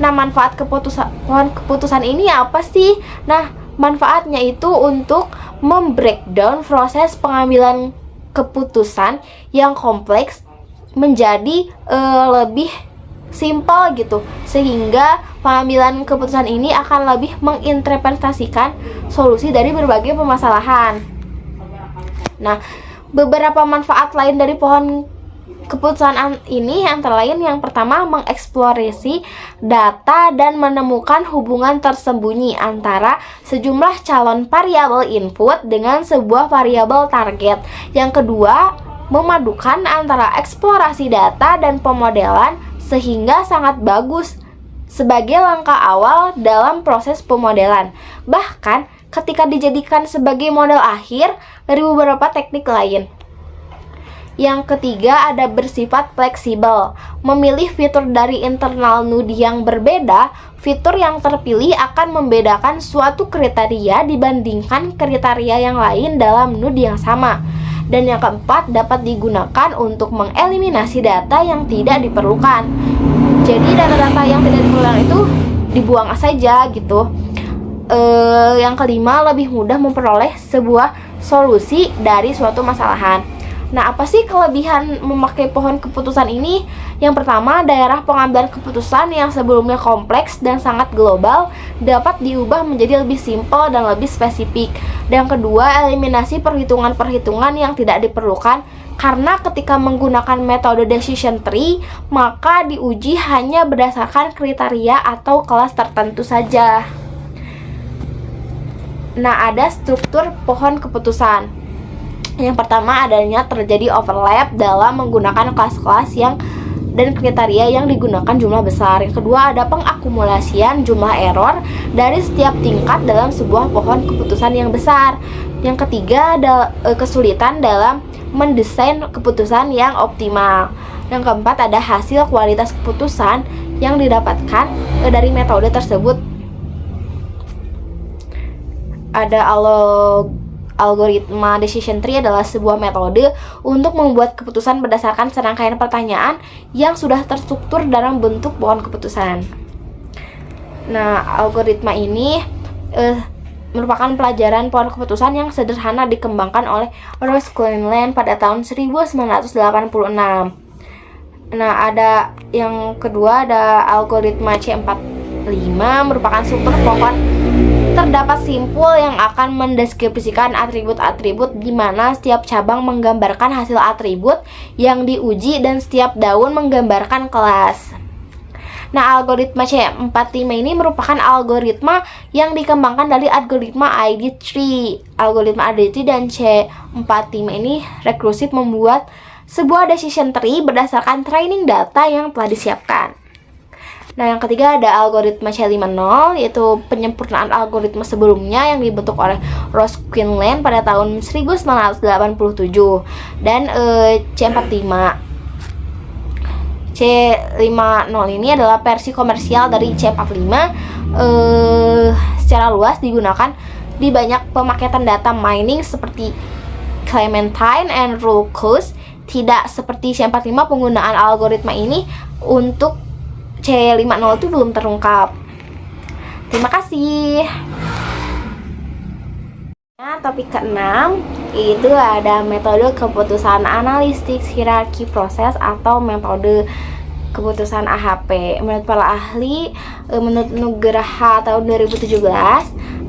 Nah, manfaat pohon keputusan ini apa sih? Nah, manfaatnya itu untuk membreakdown proses pengambilan keputusan yang kompleks menjadi lebih simpel gitu, sehingga pengambilan keputusan ini akan lebih menginterpretasikan solusi dari berbagai permasalahan. Nah, beberapa manfaat lain dari pohon Keputusan ini antara lain yang pertama mengeksplorasi data dan menemukan hubungan tersembunyi antara sejumlah calon variabel input dengan sebuah variabel target. Yang kedua, memadukan antara eksplorasi data dan pemodelan sehingga sangat bagus sebagai langkah awal dalam proses pemodelan. Bahkan ketika dijadikan sebagai model akhir dari beberapa teknik lain. Yang ketiga ada bersifat fleksibel. Memilih fitur dari internal node yang berbeda, fitur yang terpilih akan membedakan suatu kriteria dibandingkan kriteria yang lain dalam node yang sama. Dan yang keempat dapat digunakan untuk mengeliminasi data yang tidak diperlukan. Jadi data-data yang tidak diperlukan itu dibuang saja gitu. Yang kelima lebih mudah memperoleh sebuah solusi dari suatu masalahan. Nah, apa sih kelebihan memakai pohon keputusan ini? Yang pertama, daerah pengambilan keputusan yang sebelumnya kompleks dan sangat global dapat diubah menjadi lebih simpel dan lebih spesifik. Dan yang kedua, eliminasi perhitungan-perhitungan yang tidak diperlukan karena ketika menggunakan metode decision tree, maka diuji hanya berdasarkan kriteria atau kelas tertentu saja. Nah, ada struktur pohon keputusan. Yang pertama adanya terjadi overlap dalam menggunakan kelas-kelas dan kriteria yang digunakan jumlah besar. Yang kedua ada pengakumulasian jumlah error dari setiap tingkat dalam sebuah pohon keputusan yang besar. Yang ketiga ada kesulitan dalam mendesain keputusan yang optimal. Yang keempat ada hasil kualitas keputusan yang didapatkan dari metode tersebut. Ada algoritma decision tree adalah sebuah metode untuk membuat keputusan berdasarkan serangkaian pertanyaan yang sudah terstruktur dalam bentuk pohon keputusan. Nah, algoritma ini merupakan pelajaran pohon keputusan yang sederhana dikembangkan oleh Ross Quinlan pada tahun 1986. Nah, ada yang kedua ada algoritma C45 merupakan struktur pohon terdapat simpul yang akan mendeskripsikan atribut-atribut di mana setiap cabang menggambarkan hasil atribut yang diuji dan setiap daun menggambarkan kelas. Nah, algoritma C45 ini merupakan algoritma yang dikembangkan dari algoritma ID3. Algoritma ID3 dan C45 ini rekursif membuat sebuah decision tree berdasarkan training data yang telah disiapkan. Nah, yang ketiga ada algoritma C50, yaitu penyempurnaan algoritma sebelumnya yang dibentuk oleh Ross Quinlan pada tahun 1987. Dan C45 ini adalah versi komersial dari C45. Secara luas digunakan di banyak pemaketan data mining seperti Clementine and Rulcus. Tidak seperti C45, penggunaan algoritma ini untuk C50 itu belum terungkap. Terima kasih. Nah, topik ke-6 itu ada metode keputusan analistik hierarki proses atau metode keputusan AHP. Menurut para ahli, menurut Nugraha tahun 2017,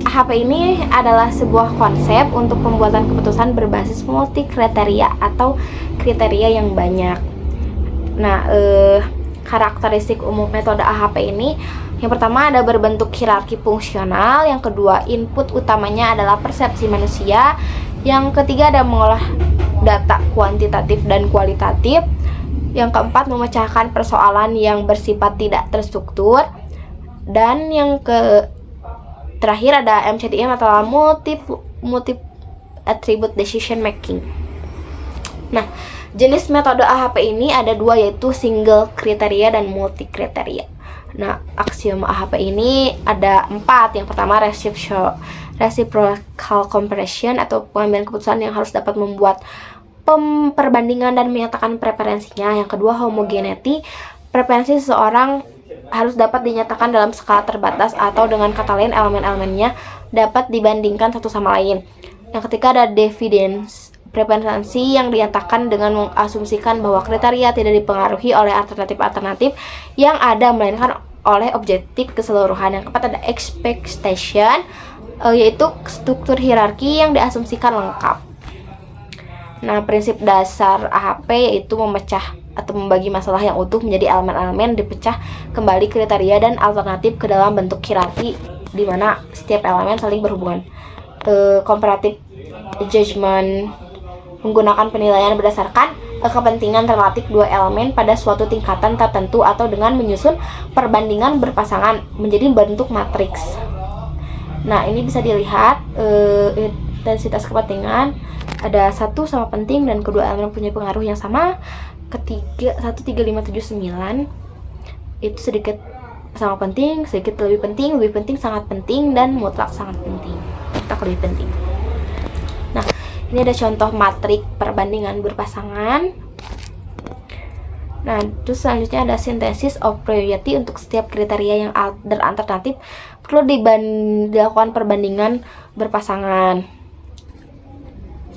AHP ini adalah sebuah konsep untuk pembuatan keputusan berbasis multi kriteria atau kriteria yang banyak. Nah, karakteristik umum metode AHP ini, yang pertama ada berbentuk hierarki fungsional, yang kedua input utamanya adalah persepsi manusia, yang ketiga ada mengolah data kuantitatif dan kualitatif, yang keempat memecahkan persoalan yang bersifat tidak terstruktur, dan yang terakhir ada MCDM atau multi attribute decision making. Nah, jenis metode AHP ini ada dua, yaitu single kriteria dan multi kriteria. Nah, aksioma AHP ini ada 4. Yang pertama reciprocal comparison atau pengambilan keputusan yang harus dapat membuat perbandingan dan menyatakan preferensinya. Yang kedua homogeneity, preferensi seseorang harus dapat dinyatakan dalam skala terbatas atau dengan kata lain elemen-elemennya dapat dibandingkan satu sama lain. Yang ketiga ada dividends, preferensi yang dinyatakan dengan mengasumsikan bahwa kriteria tidak dipengaruhi oleh alternatif-alternatif yang ada, melainkan oleh objektif keseluruhan. Yang keempat ada expectation, yaitu struktur hierarki yang diasumsikan lengkap. Nah, prinsip dasar AHP yaitu memecah atau membagi masalah yang utuh menjadi elemen-elemen dipecah kembali kriteria dan alternatif ke dalam bentuk hierarki di mana setiap elemen saling berhubungan. Comparative judgment menggunakan penilaian berdasarkan kepentingan relatif dua elemen pada suatu tingkatan tertentu atau dengan menyusun perbandingan berpasangan menjadi bentuk matriks. Nah, ini bisa dilihat intensitas kepentingan ada satu sama penting dan kedua elemen punya pengaruh yang sama. Ketiga 1, 3, 5, 7, 9 itu sedikit sama penting, sedikit lebih penting, sangat penting, dan mutlak sangat penting, mutlak lebih penting. Nah, ini ada contoh matrik perbandingan berpasangan. Nah, terus selanjutnya ada synthesis of priority untuk setiap kriteria yang alternatif perlu dilakukan perbandingan berpasangan.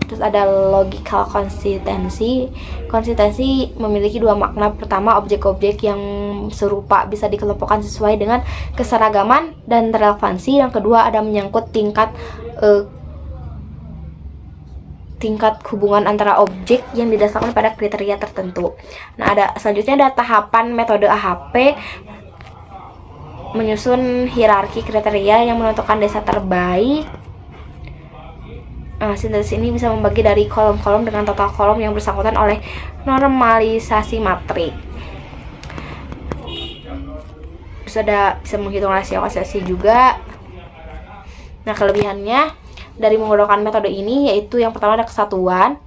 Terus ada logical consistency. Konsistensi memiliki dua makna. Pertama, objek-objek yang serupa bisa dikelompokkan sesuai dengan keseragaman dan relevansi. Yang kedua, ada menyangkut tingkat hubungan antara objek yang didasarkan pada kriteria tertentu. Nah, selanjutnya ada tahapan metode AHP, menyusun hierarki kriteria yang menentukan desa terbaik. Sintesis ini bisa membagi dari kolom-kolom dengan total kolom yang bersangkutan oleh normalisasi matrik. Bisa menghitung rasio asosiasi juga. Nah, kelebihannya dari menggunakan metode ini yaitu yang pertama ada kesatuan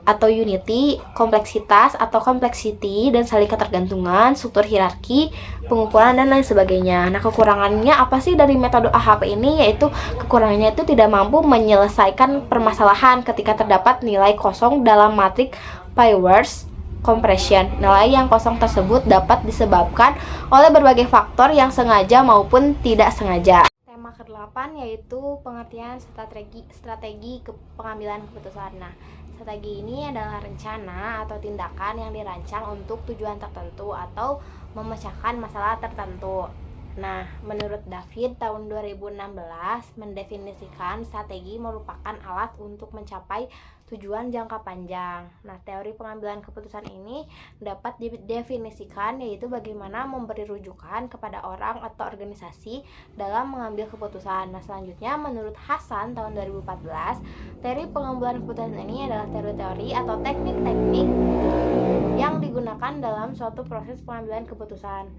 atau unity, kompleksitas atau complexity, dan saling ketergantungan, struktur hierarki, pengukuran, dan lain sebagainya. Nah, kekurangannya apa sih dari metode AHP ini? Yaitu kekurangannya itu tidak mampu menyelesaikan permasalahan ketika terdapat nilai kosong dalam matrik Peiwer's compression. Nilai yang kosong tersebut dapat disebabkan oleh berbagai faktor yang sengaja maupun tidak sengaja. Tema ke-8 yaitu pengertian strategi pengambilan keputusan. Nah, strategi ini adalah rencana atau tindakan yang dirancang untuk tujuan tertentu atau memecahkan masalah tertentu. Nah, menurut David tahun 2016 mendefinisikan strategi merupakan alat untuk mencapai tujuan jangka panjang. Nah, teori pengambilan keputusan ini dapat didefinisikan yaitu bagaimana memberi rujukan kepada orang atau organisasi dalam mengambil keputusan. Nah, selanjutnya menurut Hasan tahun 2014, teori pengambilan keputusan ini adalah teori-teori atau teknik-teknik yang digunakan dalam suatu proses pengambilan keputusan.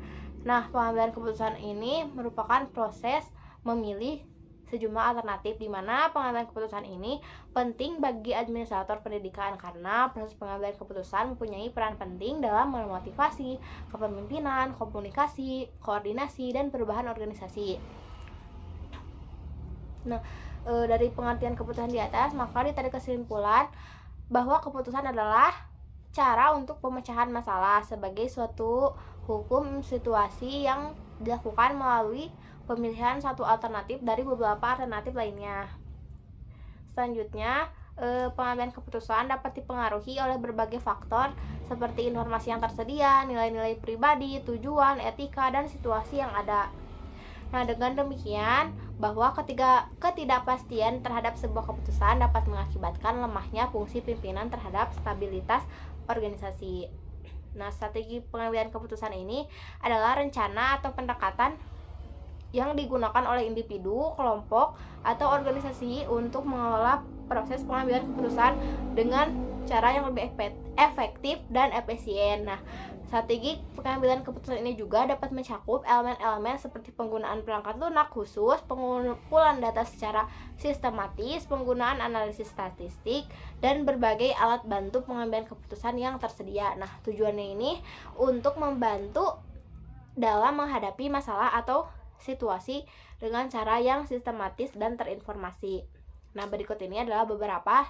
Nah, pengambilan keputusan ini merupakan proses memilih sejumlah alternatif di mana pengambilan keputusan ini penting bagi administrator pendidikan karena proses pengambilan keputusan mempunyai peran penting dalam memotivasi kepemimpinan, komunikasi, koordinasi, dan perubahan organisasi. Nah, dari pengertian keputusan di atas, maka ditarik kesimpulan bahwa keputusan adalah cara untuk pemecahan masalah sebagai suatu hukum situasi yang dilakukan melalui pemilihan satu alternatif dari beberapa alternatif lainnya. Selanjutnya, pengambilan keputusan dapat dipengaruhi oleh berbagai faktor seperti informasi yang tersedia, nilai-nilai pribadi, tujuan, etika, dan situasi yang ada. Nah, dengan demikian, bahwa ketidakpastian terhadap sebuah keputusan dapat mengakibatkan lemahnya fungsi pimpinan terhadap stabilitas organisasi. Nah, strategi pengambilan keputusan ini adalah rencana atau pendekatan yang digunakan oleh individu, kelompok, atau organisasi untuk mengelola proses pengambilan keputusan dengan cara yang lebih efektif dan efisien. Nah, strategi pengambilan keputusan ini juga dapat mencakup elemen-elemen seperti penggunaan perangkat lunak khusus, pengumpulan data secara sistematis, penggunaan analisis statistik, dan berbagai alat bantu pengambilan keputusan yang tersedia. Nah, tujuannya ini untuk membantu dalam menghadapi masalah atau situasi dengan cara yang sistematis dan terinformasi. Nah, berikut ini adalah beberapa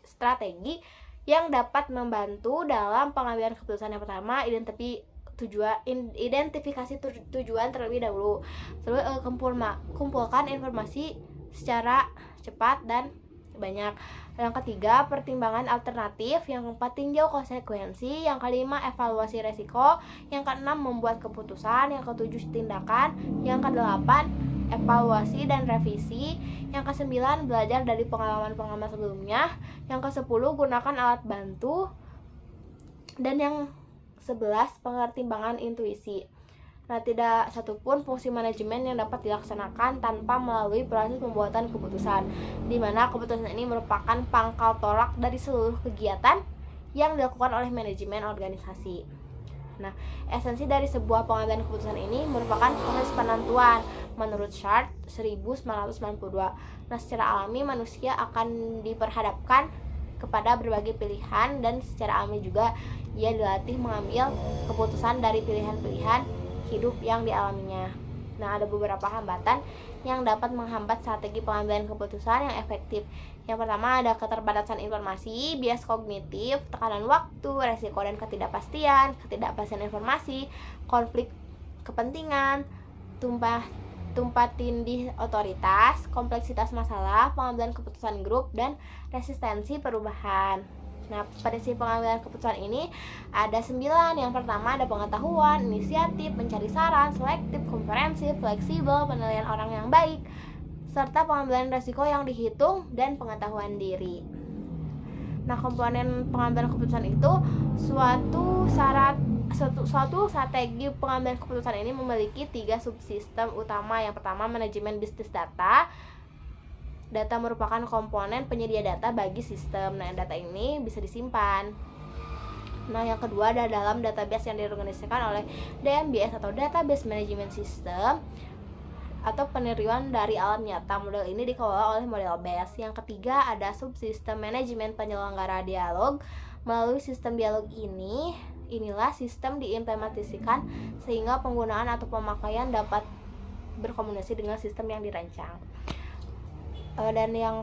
strategi yang dapat membantu dalam pengambilan keputusan. Yang pertama, identifikasi tujuan terlebih dahulu. Terus kumpulkan informasi secara cepat dan banyak. Yang ketiga, pertimbangan alternatif. Yang keempat, tinjau konsekuensi. Yang kelima, evaluasi resiko. Yang keenam, membuat keputusan. Yang ketujuh, tindakan. Yang kedelapan, evaluasi dan revisi. Yang kesembilan, belajar dari pengalaman-pengalaman sebelumnya. Yang kesepuluh, gunakan alat bantu. Dan yang 11. Pengertimbangan intuisi. Nah, tidak satupun fungsi manajemen yang dapat dilaksanakan tanpa melalui proses pembuatan keputusan, di mana keputusan ini merupakan pangkal tolak dari seluruh kegiatan yang dilakukan oleh manajemen organisasi. Nah, esensi dari sebuah pengambilan keputusan ini merupakan proses penentuan menurut Chart 1992. Nah, secara alami manusia akan diperhadapkan kepada berbagai pilihan dan secara alami juga ia dilatih mengambil keputusan dari pilihan-pilihan hidup yang dialaminya. Nah, ada beberapa hambatan yang dapat menghambat strategi pengambilan keputusan yang efektif. Yang pertama ada keterbatasan informasi, bias kognitif, tekanan waktu, resiko dan ketidakpastian informasi, konflik kepentingan, tumpah tindih otoritas, kompleksitas masalah, pengambilan keputusan grup, dan resistensi perubahan. Nah, prinsip pengambilan keputusan ini ada 9. Yang pertama ada pengetahuan, inisiatif, mencari saran, selektif, komprehensif, fleksibel, penilaian orang yang baik, serta pengambilan risiko yang dihitung dan pengetahuan diri. Nah, komponen pengambilan keputusan itu suatu strategi pengambilan keputusan ini memiliki 3 subsistem utama. Yang pertama, manajemen bisnis data. Data merupakan komponen penyedia data bagi sistem. Nah, data ini bisa disimpan. Nah, yang kedua ada dalam database yang diorganisasikan oleh DMBS atau Database Management System atau peniruan dari alam nyata. Model ini dikelola oleh model BAS. Yang ketiga ada subsistem manajemen penyelenggara dialog. Melalui sistem dialog inilah sistem diimplementasikan sehingga penggunaan atau pemakaian dapat berkomunikasi dengan sistem yang dirancang. Dan yang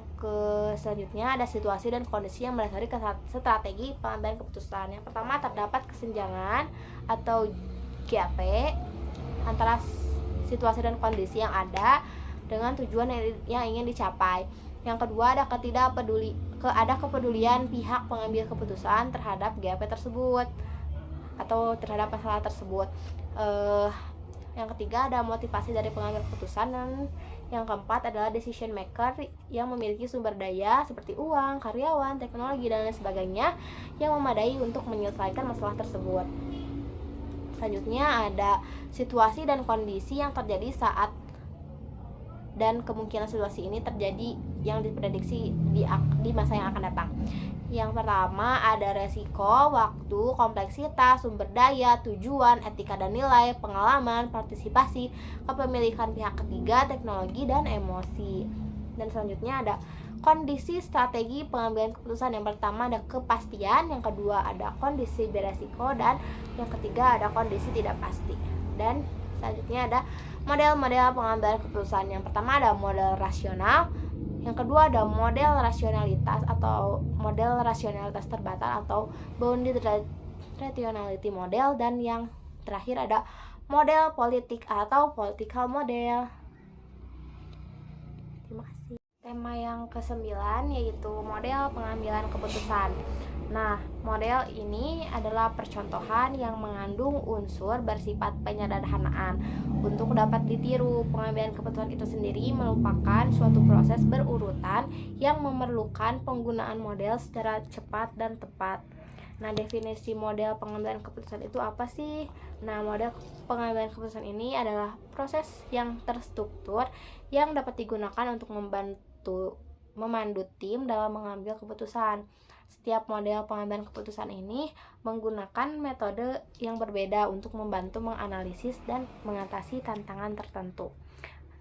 selanjutnya ada situasi dan kondisi yang mendasari strategi pengambilan keputusan. Yang pertama terdapat kesenjangan atau gap antara situasi dan kondisi yang ada dengan tujuan yang ingin dicapai. Yang kedua ada kepedulian pihak pengambil keputusan terhadap gap tersebut atau terhadap masalah tersebut. Yang ketiga ada motivasi dari pengambil keputusan, dan yang keempat adalah decision maker yang memiliki sumber daya seperti uang, karyawan, teknologi, dan lain sebagainya yang memadai untuk menyelesaikan masalah tersebut. Selanjutnya ada situasi dan kondisi yang terjadi saat dan kemungkinan situasi ini terjadi yang diprediksi di masa yang akan datang. Yang pertama ada resiko, waktu, kompleksitas, sumber daya, tujuan, etika dan nilai, pengalaman, partisipasi, kepemilikan pihak ketiga, teknologi, dan emosi. Dan selanjutnya ada kondisi strategi pengambilan keputusan. Yang pertama ada kepastian, yang kedua ada kondisi beresiko, dan yang ketiga ada kondisi tidak pasti. Dan selanjutnya ada model-model pengambilan keputusan. Yang pertama ada model rasional, yang kedua ada model rasionalitas atau model rasionalitas terbatas atau bounded rationality model, dan yang terakhir ada model politik atau political model. Terima kasih. Tema yang ke-9 yaitu model pengambilan keputusan. Nah, model ini adalah percontohan yang mengandung unsur bersifat penyederhanaan. Untuk dapat ditiru, pengambilan keputusan itu sendiri merupakan suatu proses berurutan yang memerlukan penggunaan model secara cepat dan tepat. Nah, definisi model pengambilan keputusan itu apa sih? Nah, model pengambilan keputusan ini adalah proses yang terstruktur yang dapat digunakan untuk memandu tim dalam mengambil keputusan. Setiap model pengambilan keputusan ini menggunakan metode yang berbeda untuk membantu menganalisis dan mengatasi tantangan tertentu.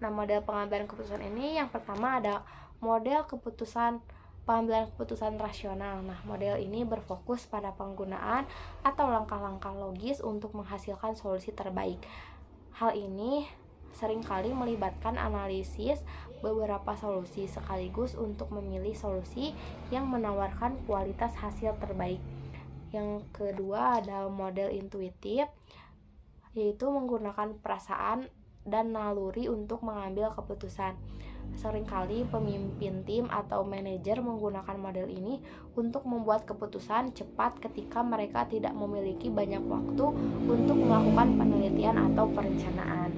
Nah, model pengambilan keputusan ini yang pertama ada model pengambilan keputusan rasional. Nah, model ini berfokus pada penggunaan atau langkah-langkah logis untuk menghasilkan solusi terbaik. Hal ini seringkali melibatkan analisis beberapa solusi sekaligus untuk memilih solusi yang menawarkan kualitas hasil terbaik. Yang kedua ada model intuitif, yaitu menggunakan perasaan dan naluri untuk mengambil keputusan. Seringkali pemimpin tim atau manajer menggunakan model ini untuk membuat keputusan cepat ketika mereka tidak memiliki banyak waktu untuk melakukan penelitian atau perencanaan.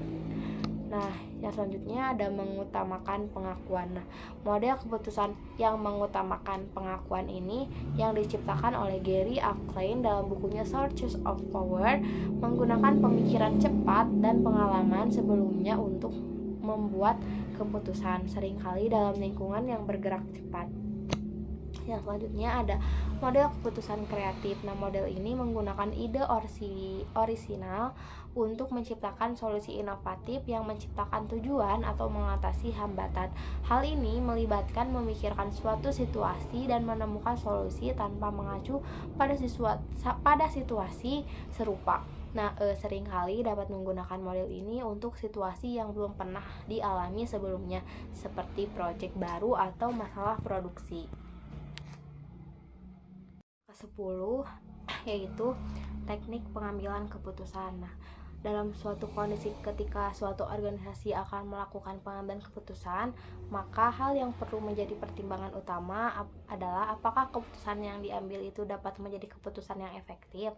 Nah, yang selanjutnya ada mengutamakan pengakuan. Nah, model keputusan yang mengutamakan pengakuan ini yang diciptakan oleh Gary Ackland dalam bukunya Sources of Power, menggunakan pemikiran cepat dan pengalaman sebelumnya untuk membuat keputusan, seringkali dalam lingkungan yang bergerak cepat. Yang selanjutnya ada model keputusan kreatif. Nah, model ini menggunakan ide orisinal untuk menciptakan solusi inovatif yang menciptakan tujuan atau mengatasi hambatan. Hal ini melibatkan memikirkan suatu situasi dan menemukan solusi tanpa mengacu pada situasi serupa. Nah, seringkali dapat menggunakan model ini untuk situasi yang belum pernah dialami sebelumnya, seperti proyek baru atau masalah produksi. Ke-10 yaitu teknik pengambilan keputusan. Nah, dalam suatu kondisi ketika suatu organisasi akan melakukan pengambilan keputusan, maka hal yang perlu menjadi pertimbangan utama adalah apakah keputusan yang diambil itu dapat menjadi keputusan yang efektif.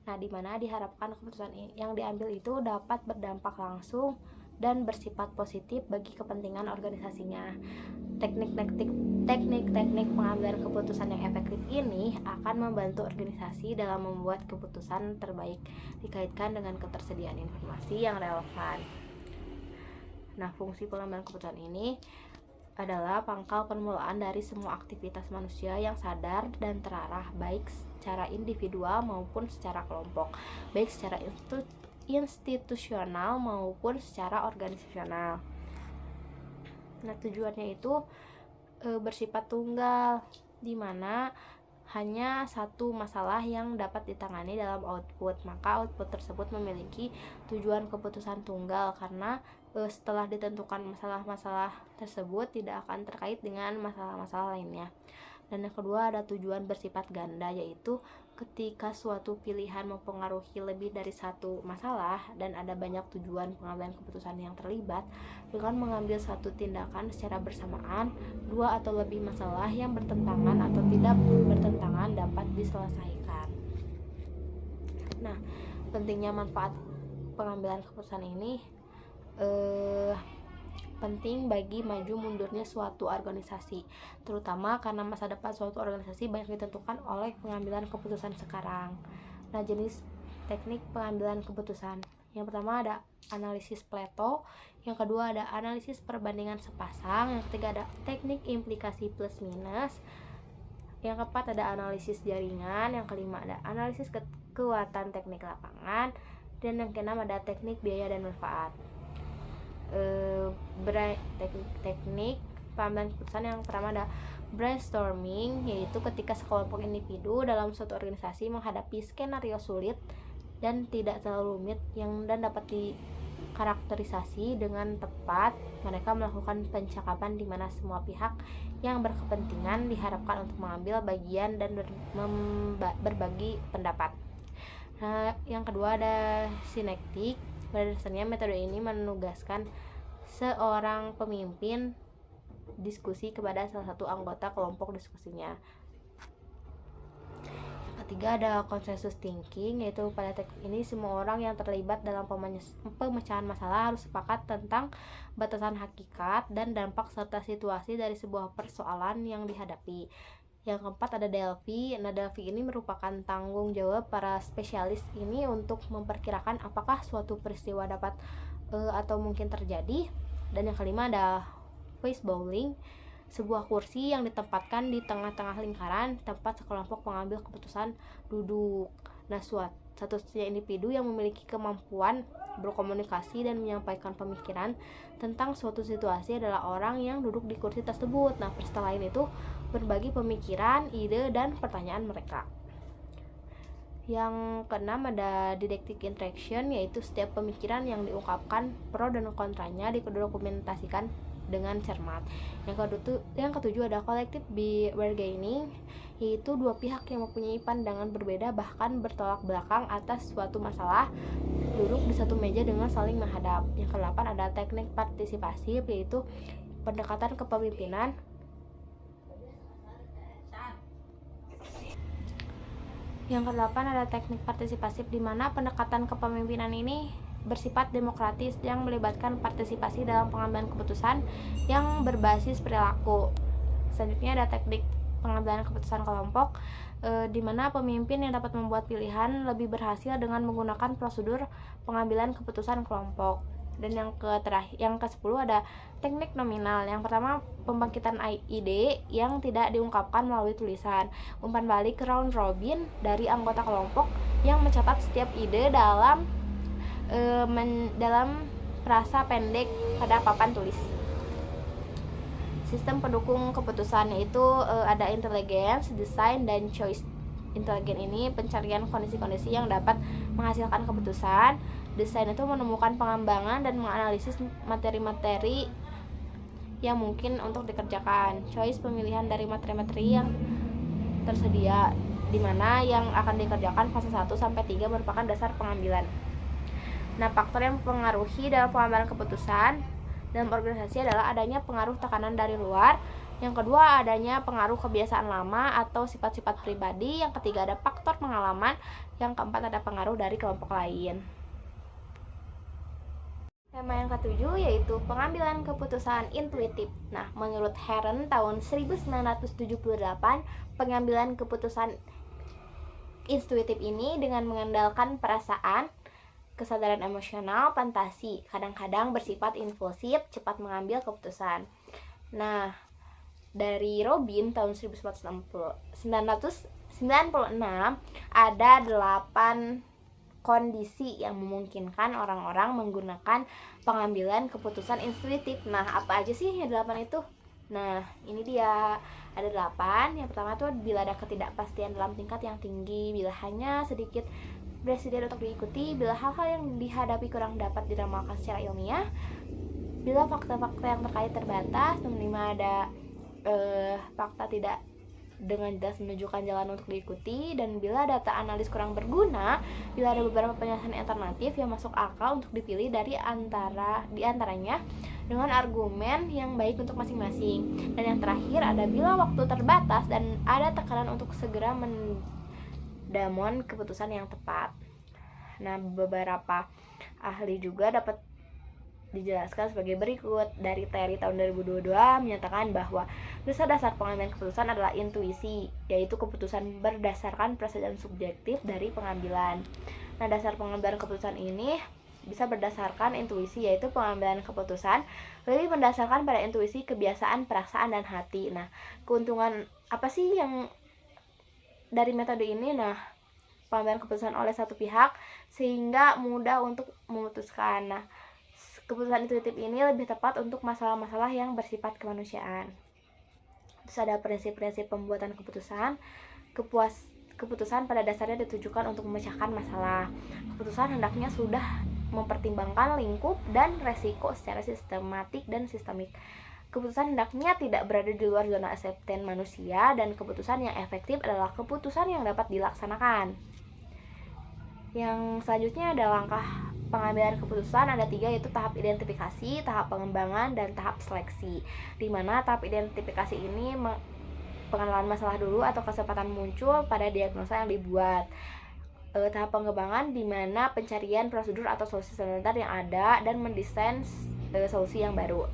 Nah, di mana diharapkan keputusan yang diambil itu dapat berdampak langsung dan bersifat positif bagi kepentingan organisasinya. Teknik-teknik pengambilan keputusan yang efektif ini akan membantu organisasi dalam membuat keputusan terbaik dikaitkan dengan ketersediaan informasi yang relevan. Nah, fungsi pengambilan keputusan ini adalah pangkal permulaan dari semua aktivitas manusia yang sadar dan terarah, baik secara individual maupun secara kelompok, baik secara institusional maupun secara organisasional. Nah, tujuannya itu bersifat tunggal, di mana hanya satu masalah yang dapat ditangani dalam output. Maka output tersebut memiliki tujuan keputusan tunggal karena setelah ditentukan masalah-masalah tersebut tidak akan terkait dengan masalah-masalah lainnya. Dan yang kedua ada tujuan bersifat ganda, yaitu ketika suatu pilihan mempengaruhi lebih dari satu masalah dan ada banyak tujuan pengambilan keputusan yang terlibat, dengan mengambil satu tindakan secara bersamaan, dua atau lebih masalah yang bertentangan atau tidak bertentangan dapat diselesaikan. Nah, pentingnya manfaat pengambilan keputusan ini penting bagi maju mundurnya suatu organisasi, terutama karena masa depan suatu organisasi banyak ditentukan oleh pengambilan keputusan sekarang. Nah, jenis teknik pengambilan keputusan. Yang pertama ada analisis Plato, yang kedua ada analisis perbandingan sepasang, yang ketiga ada teknik implikasi plus minus, yang keempat ada analisis jaringan, yang kelima ada analisis kekuatan teknik lapangan, dan yang keenam ada teknik biaya dan manfaat. Teknik pengambilan keputusan yang pertama ada brainstorming, yaitu ketika sekelompok individu dalam suatu organisasi menghadapi skenario sulit dan tidak terlalu rumit dan dapat dikarakterisasi dengan tepat, mereka melakukan pencakapan di mana semua pihak yang berkepentingan diharapkan untuk mengambil bagian dan berbagi pendapat. Nah, yang kedua ada sinektik. Pada dasarnya metode ini menugaskan seorang pemimpin diskusi kepada salah satu anggota kelompok diskusinya. Yang ketiga ada consensus thinking, yaitu pada teknik ini semua orang yang terlibat dalam pemecahan masalah harus sepakat tentang batasan hakikat dan dampak serta situasi dari sebuah persoalan yang dihadapi. Yang keempat ada Delphi. Nah, Delphi ini merupakan tanggung jawab para spesialis ini untuk memperkirakan apakah suatu peristiwa dapat atau mungkin terjadi. Dan yang kelima ada face bowling, sebuah kursi yang ditempatkan di tengah-tengah lingkaran tempat sekelompok pengambil keputusan duduk. Nah, satu-satunya individu yang memiliki kemampuan berkomunikasi dan menyampaikan pemikiran tentang suatu situasi adalah orang yang duduk di kursi tersebut. Nah, peserta lain itu berbagi pemikiran, ide, dan pertanyaan mereka. Yang keenam ada didactic interaction, yaitu setiap pemikiran yang diungkapkan pro dan kontranya didokumentasikan dengan cermat. Yang ketujuh ada collective bargaining, yaitu dua pihak yang mempunyai pandangan berbeda bahkan bertolak belakang atas suatu masalah duduk di satu meja dengan saling menghadap. Yang kedelapan ada teknik partisipasi, yaitu pendekatan kepemimpinan. Yang kedelapan ada teknik partisipasi, di mana pendekatan kepemimpinan ini bersifat demokratis yang melibatkan partisipasi dalam pengambilan keputusan yang berbasis perilaku. Selanjutnya ada teknik pengambilan keputusan kelompok, di mana pemimpin yang dapat membuat pilihan lebih berhasil dengan menggunakan prosedur pengambilan keputusan kelompok. Dan yang ke-10 ada teknik nominal. Yang pertama, pembangkitan ide yang tidak diungkapkan melalui tulisan. Umpan balik round robin dari anggota kelompok yang mencatat setiap ide dalam frasa pendek pada papan tulis. Sistem pendukung keputusan yaitu ada intelligence, design, dan choice. Intelijen ini pencarian kondisi-kondisi yang dapat menghasilkan keputusan. Desain itu menemukan pengembangan dan menganalisis materi-materi yang mungkin untuk dikerjakan. Choice pemilihan dari materi-materi yang tersedia, di mana yang akan dikerjakan fase 1 sampai 3 merupakan dasar pengambilan. Nah, faktor yang mempengaruhi dalam pengambilan keputusan dalam organisasi adalah adanya pengaruh tekanan dari luar. Yang kedua, adanya pengaruh kebiasaan lama atau sifat-sifat pribadi. Yang ketiga, ada faktor pengalaman. Yang keempat, ada pengaruh dari kelompok lain. Tema yang ketujuh yaitu pengambilan keputusan intuitif. Nah, menurut Heron tahun 1978, pengambilan keputusan intuitif ini dengan mengandalkan perasaan, kesadaran emosional, fantasi, kadang-kadang bersifat impulsif, cepat mengambil keputusan. Nah, dari Robin tahun 1996 ada 8 kondisi yang memungkinkan orang-orang menggunakan pengambilan keputusan intuitif. Nah, apa aja sih yang 8 itu? Nah, ini dia, ada 8. Yang pertama tuh bila ada ketidakpastian dalam tingkat yang tinggi, bila hanya sedikit presiden untuk diikuti, bila hal-hal yang dihadapi kurang dapat diramalkan secara ilmiah, bila fakta-fakta yang terkait terbatas. Yang kelima ada fakta tidak dengan jelas menunjukkan jalan untuk diikuti, dan bila data analis kurang berguna, bila ada beberapa penjelasan alternatif yang masuk akal untuk dipilih di antaranya dengan argumen yang baik untuk masing-masing. Dan yang terakhir ada bila waktu terbatas dan ada tekanan untuk segera mendamon keputusan yang tepat. Nah, beberapa ahli juga dapat dijelaskan sebagai berikut. Dari teori tahun 2022 menyatakan bahwa dasar pengambilan keputusan adalah intuisi, yaitu keputusan berdasarkan presiden subjektif dari pengambilan. Nah, dasar pengambilan keputusan ini bisa berdasarkan intuisi, yaitu pengambilan keputusan lebih berdasarkan pada intuisi, kebiasaan, perasaan, dan hati. Nah, keuntungan apa sih yang dari metode ini? Nah, pengambilan keputusan oleh satu pihak sehingga mudah untuk memutuskan. Nah, keputusan intuitif ini lebih tepat untuk masalah-masalah yang bersifat kemanusiaan. Terus ada prinsip-prinsip pembuatan keputusan. Keputusan pada dasarnya ditujukan untuk memecahkan masalah. Keputusan hendaknya sudah mempertimbangkan lingkup dan resiko secara sistematik dan sistemik. Keputusan hendaknya tidak berada di luar zona acceptance manusia, dan keputusan yang efektif adalah keputusan yang dapat dilaksanakan. Yang selanjutnya ada langkah pengambilan keputusan, ada 3, yaitu tahap identifikasi, tahap pengembangan, dan tahap seleksi. Di mana tahap identifikasi ini pengenalan masalah dulu atau kesempatan muncul pada diagnosa yang dibuat. Tahap pengembangan di mana pencarian prosedur atau solusi standar yang ada dan mendesain solusi yang baru.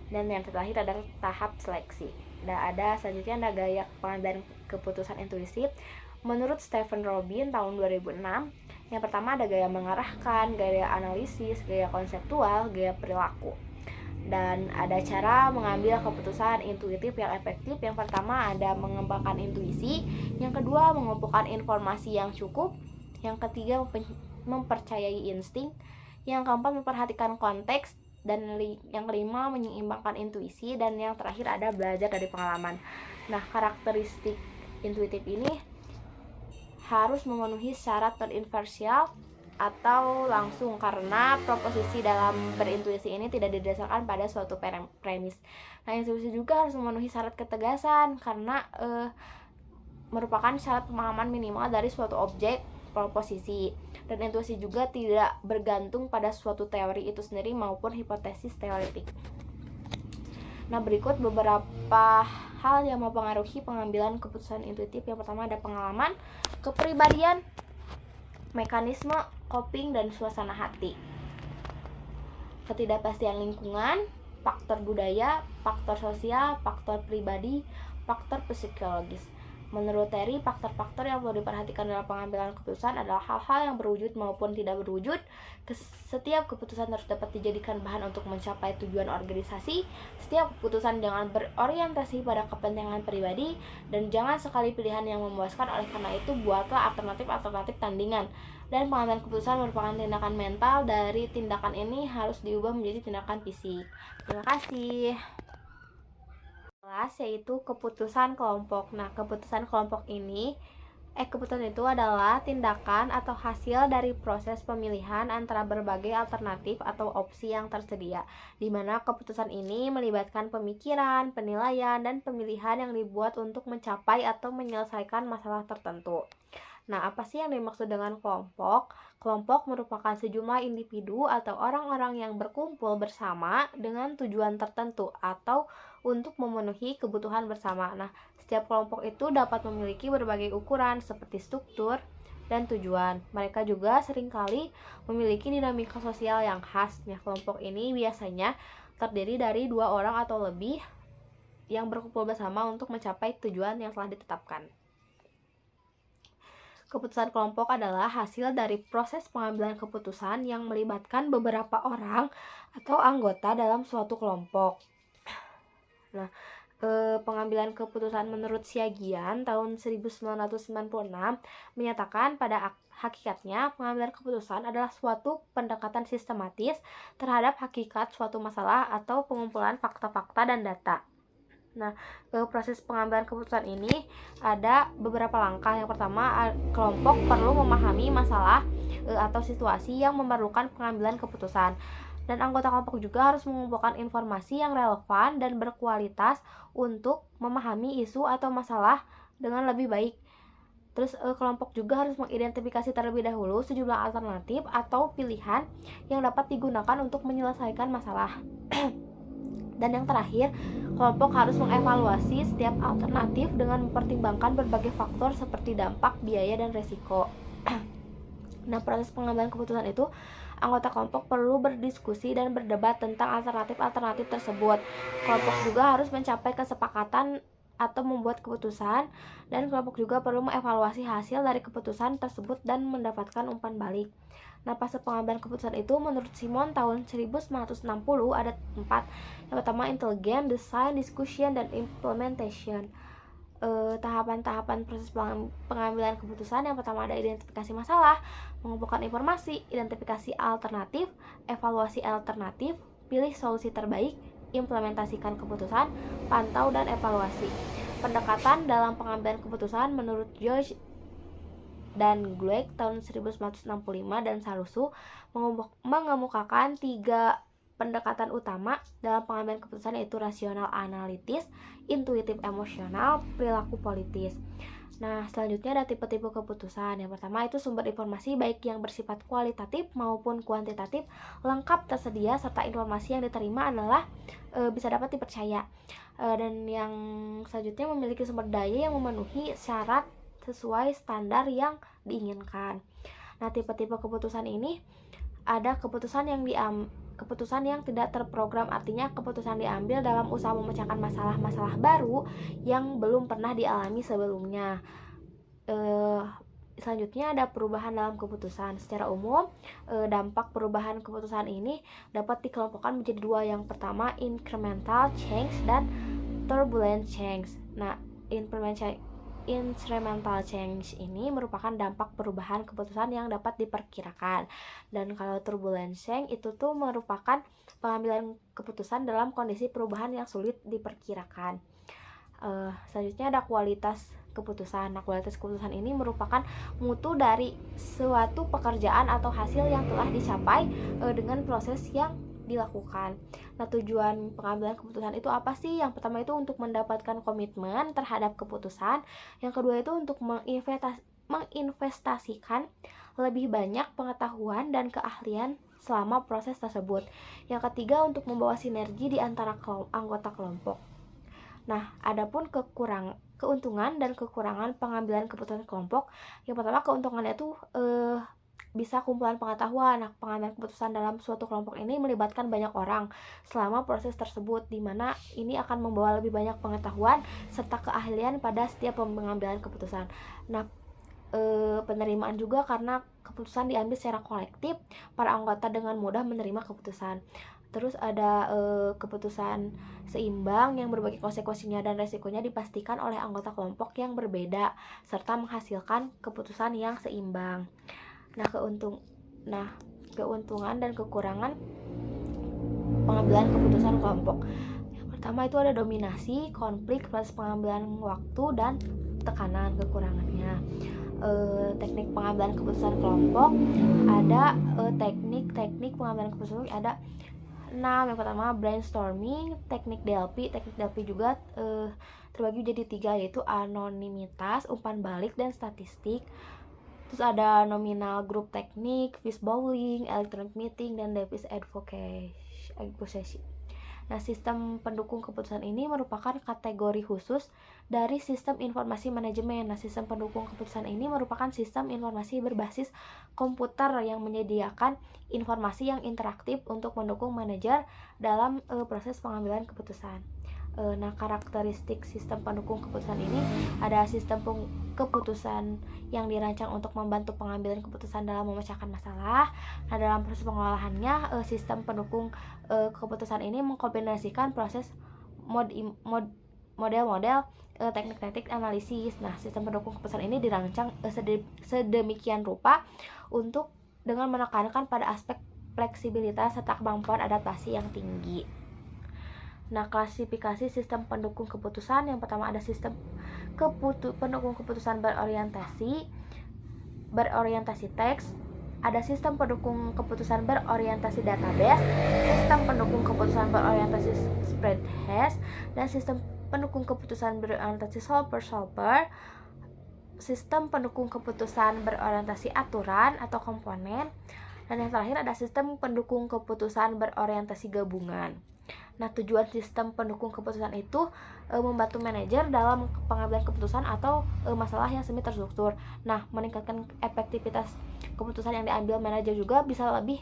Dan yang terakhir adalah tahap seleksi. Selanjutnya ada gaya pengambilan keputusan intuitif. Menurut Stephen Robin tahun 2006, yang pertama ada gaya mengarahkan, gaya analisis, gaya konseptual, gaya perilaku. Dan ada cara mengambil keputusan intuitif yang efektif. Yang pertama ada mengembangkan intuisi, yang kedua mengumpulkan informasi yang cukup, yang ketiga mempercayai insting, yang keempat memperhatikan konteks, dan yang kelima menyeimbangkan intuisi, dan yang terakhir ada belajar dari pengalaman. Nah, karakteristik intuitif ini harus memenuhi syarat non-inversial atau langsung, karena proposisi dalam berintuisi ini tidak didasarkan pada suatu premis. Nah, intuisi juga harus memenuhi syarat ketegasan, karena merupakan syarat pemahaman minimal dari suatu objek proposisi. Dan intuisi juga tidak bergantung pada suatu teori itu sendiri maupun hipotesis teoretik. Nah, berikut beberapa hal yang mempengaruhi pengambilan keputusan intuitif. Yang pertama ada pengalaman, kepribadian, mekanisme, coping, dan suasana hati. ketidakpastian lingkungan, faktor budaya, faktor sosial, faktor pribadi, faktor psikologis. Menurut Terry, faktor-faktor yang perlu diperhatikan dalam pengambilan keputusan adalah hal-hal yang berwujud maupun tidak berwujud. Setiap keputusan harus dapat dijadikan bahan untuk mencapai tujuan organisasi. Setiap keputusan jangan berorientasi pada kepentingan pribadi, dan jangan sekali pilihan yang memuaskan. Oleh karena itu, buatlah alternatif-alternatif tandingan. Dan pengambilan keputusan merupakan tindakan mental. Dari tindakan ini harus diubah menjadi tindakan fisik. Terima kasih. Yaitu keputusan kelompok. Nah, keputusan kelompok keputusan itu adalah tindakan atau hasil dari proses pemilihan antara berbagai alternatif atau opsi yang tersedia, di mana keputusan ini melibatkan pemikiran, penilaian, dan pemilihan yang dibuat untuk mencapai atau menyelesaikan masalah tertentu. Nah, apa sih yang dimaksud dengan kelompok? Kelompok merupakan sejumlah individu atau orang-orang yang berkumpul bersama dengan tujuan tertentu atau untuk memenuhi kebutuhan bersama. Nah, setiap kelompok itu dapat memiliki berbagai ukuran seperti struktur dan tujuan. Mereka juga seringkali memiliki dinamika sosial yang khas. Nah, kelompok ini biasanya terdiri dari 2 orang atau lebih yang berkumpul bersama untuk mencapai tujuan yang telah ditetapkan. Keputusan kelompok adalah hasil dari proses pengambilan keputusan yang melibatkan beberapa orang atau anggota dalam suatu kelompok. Nah, pengambilan keputusan menurut Siagian tahun 1996 menyatakan pada hakikatnya pengambilan keputusan adalah suatu pendekatan sistematis terhadap hakikat suatu masalah atau pengumpulan fakta-fakta dan data. Nah, proses pengambilan keputusan ini ada beberapa langkah. Yang pertama, kelompok perlu memahami masalah atau situasi yang memerlukan pengambilan keputusan. Dan anggota kelompok juga harus mengumpulkan informasi yang relevan dan berkualitas untuk memahami isu atau masalah dengan lebih baik. Terus kelompok juga harus mengidentifikasi terlebih dahulu sejumlah alternatif atau pilihan yang dapat digunakan untuk menyelesaikan masalah. Dan yang terakhir, kelompok harus mengevaluasi setiap alternatif dengan mempertimbangkan berbagai faktor seperti dampak, biaya, dan resiko. Nah, proses pengambilan keputusan itu, anggota kelompok perlu berdiskusi dan berdebat tentang alternatif-alternatif tersebut. Kelompok juga harus mencapai kesepakatan atau membuat keputusan, dan kelompok juga perlu mengevaluasi hasil dari keputusan tersebut dan mendapatkan umpan balik. Nah, fase pengambilan keputusan itu menurut Simon tahun 1960 ada 4. Yang pertama, intelligent, design, discussion, dan implementation. Tahapan-tahapan proses pengambilan keputusan. Yang pertama ada identifikasi masalah, mengumpulkan informasi, identifikasi alternatif, evaluasi alternatif, pilih solusi terbaik, implementasikan keputusan, pantau dan evaluasi. Pendekatan dalam pengambilan keputusan menurut George dan Glueck tahun 1965 dan Salusu mengemukakan 3 pendekatan utama dalam pengambilan keputusan, yaitu rasional analitis, intuitif emosional, perilaku politis. Nah, selanjutnya ada tipe-tipe keputusan. Yang pertama itu sumber informasi baik yang bersifat kualitatif maupun kuantitatif lengkap tersedia serta informasi yang diterima adalah bisa dapat dipercaya. Dan yang selanjutnya memiliki sumber daya yang memenuhi syarat sesuai standar yang diinginkan. Nah, tipe-tipe keputusan ini ada keputusan yang tidak terprogram, artinya keputusan diambil dalam usaha memecahkan masalah-masalah baru yang belum pernah dialami sebelumnya. Selanjutnya ada perubahan dalam keputusan. Secara umum, dampak perubahan keputusan ini dapat dikelompokkan menjadi 2. Yang pertama, incremental change dan turbulent change. Nah, incremental change ini merupakan dampak perubahan keputusan yang dapat diperkirakan. Dan kalau turbulent change itu tuh merupakan pengambilan keputusan dalam kondisi perubahan yang sulit diperkirakan. Selanjutnya ada kualitas keputusan. Nah, kualitas keputusan ini merupakan mutu dari suatu pekerjaan atau hasil yang telah dicapai dengan proses yang dilakukan. Nah, tujuan pengambilan keputusan itu apa sih? Yang pertama itu untuk mendapatkan komitmen terhadap keputusan. Yang kedua itu untuk menginvestasikan lebih banyak pengetahuan dan keahlian selama proses tersebut. Yang ketiga untuk membawa sinergi di antara anggota kelompok. Nah, adapun keuntungan dan kekurangan pengambilan keputusan kelompok. Yang pertama, keuntungannya itu bisa kumpulan pengetahuan. Nah, pengambilan keputusan dalam suatu kelompok ini melibatkan banyak orang selama proses tersebut, di mana ini akan membawa lebih banyak pengetahuan serta keahlian pada setiap pengambilan keputusan. Nah, penerimaan juga karena keputusan diambil secara kolektif, para anggota dengan mudah menerima keputusan. Terus ada keputusan seimbang yang berbagai konsekuensinya dan resikonya dipastikan oleh anggota kelompok yang berbeda serta menghasilkan keputusan yang seimbang. Keuntungan dan kekurangan pengambilan keputusan kelompok. Yang pertama itu ada dominasi, konflik, proses pengambilan waktu, dan tekanan. Kekurangannya, teknik pengambilan keputusan kelompok ada teknik pengambilan keputusan ada 6. Yang pertama brainstorming, teknik DLP juga terbagi jadi 3, yaitu anonimitas, umpan balik, dan statistik. Terus ada nominal group teknik, fist bowling, electronic meeting, dan Davis advocacy. Nah, sistem pendukung keputusan ini merupakan kategori khusus dari sistem informasi manajemen. Nah, sistem pendukung keputusan ini merupakan sistem informasi berbasis komputer yang menyediakan informasi yang interaktif untuk mendukung manajer dalam proses pengambilan keputusan. Nah, karakteristik sistem pendukung keputusan ini ada sistem keputusan yang dirancang untuk membantu pengambilan keputusan dalam memecahkan masalah. Nah, dalam proses pengolahannya, sistem pendukung keputusan ini mengkombinasikan proses model-model teknik-teknik analisis. Nah, sistem pendukung keputusan ini dirancang sedemikian rupa untuk dengan menekankan pada aspek fleksibilitas serta kemampuan adaptasi yang tinggi. Nah, klasifikasi sistem pendukung keputusan. Yang pertama ada sistem pendukung keputusan berorientasi teks, ada sistem pendukung keputusan berorientasi database, sistem pendukung keputusan berorientasi spreadsheet, dan sistem pendukung keputusan berorientasi solver, sistem pendukung keputusan berorientasi aturan atau komponen, dan yang terakhir ada sistem pendukung keputusan berorientasi gabungan. Nah, tujuan sistem pendukung keputusan itu membantu manajer dalam pengambilan keputusan atau masalah yang semi terstruktur. Nah, meningkatkan efektivitas keputusan yang diambil manajer juga bisa lebih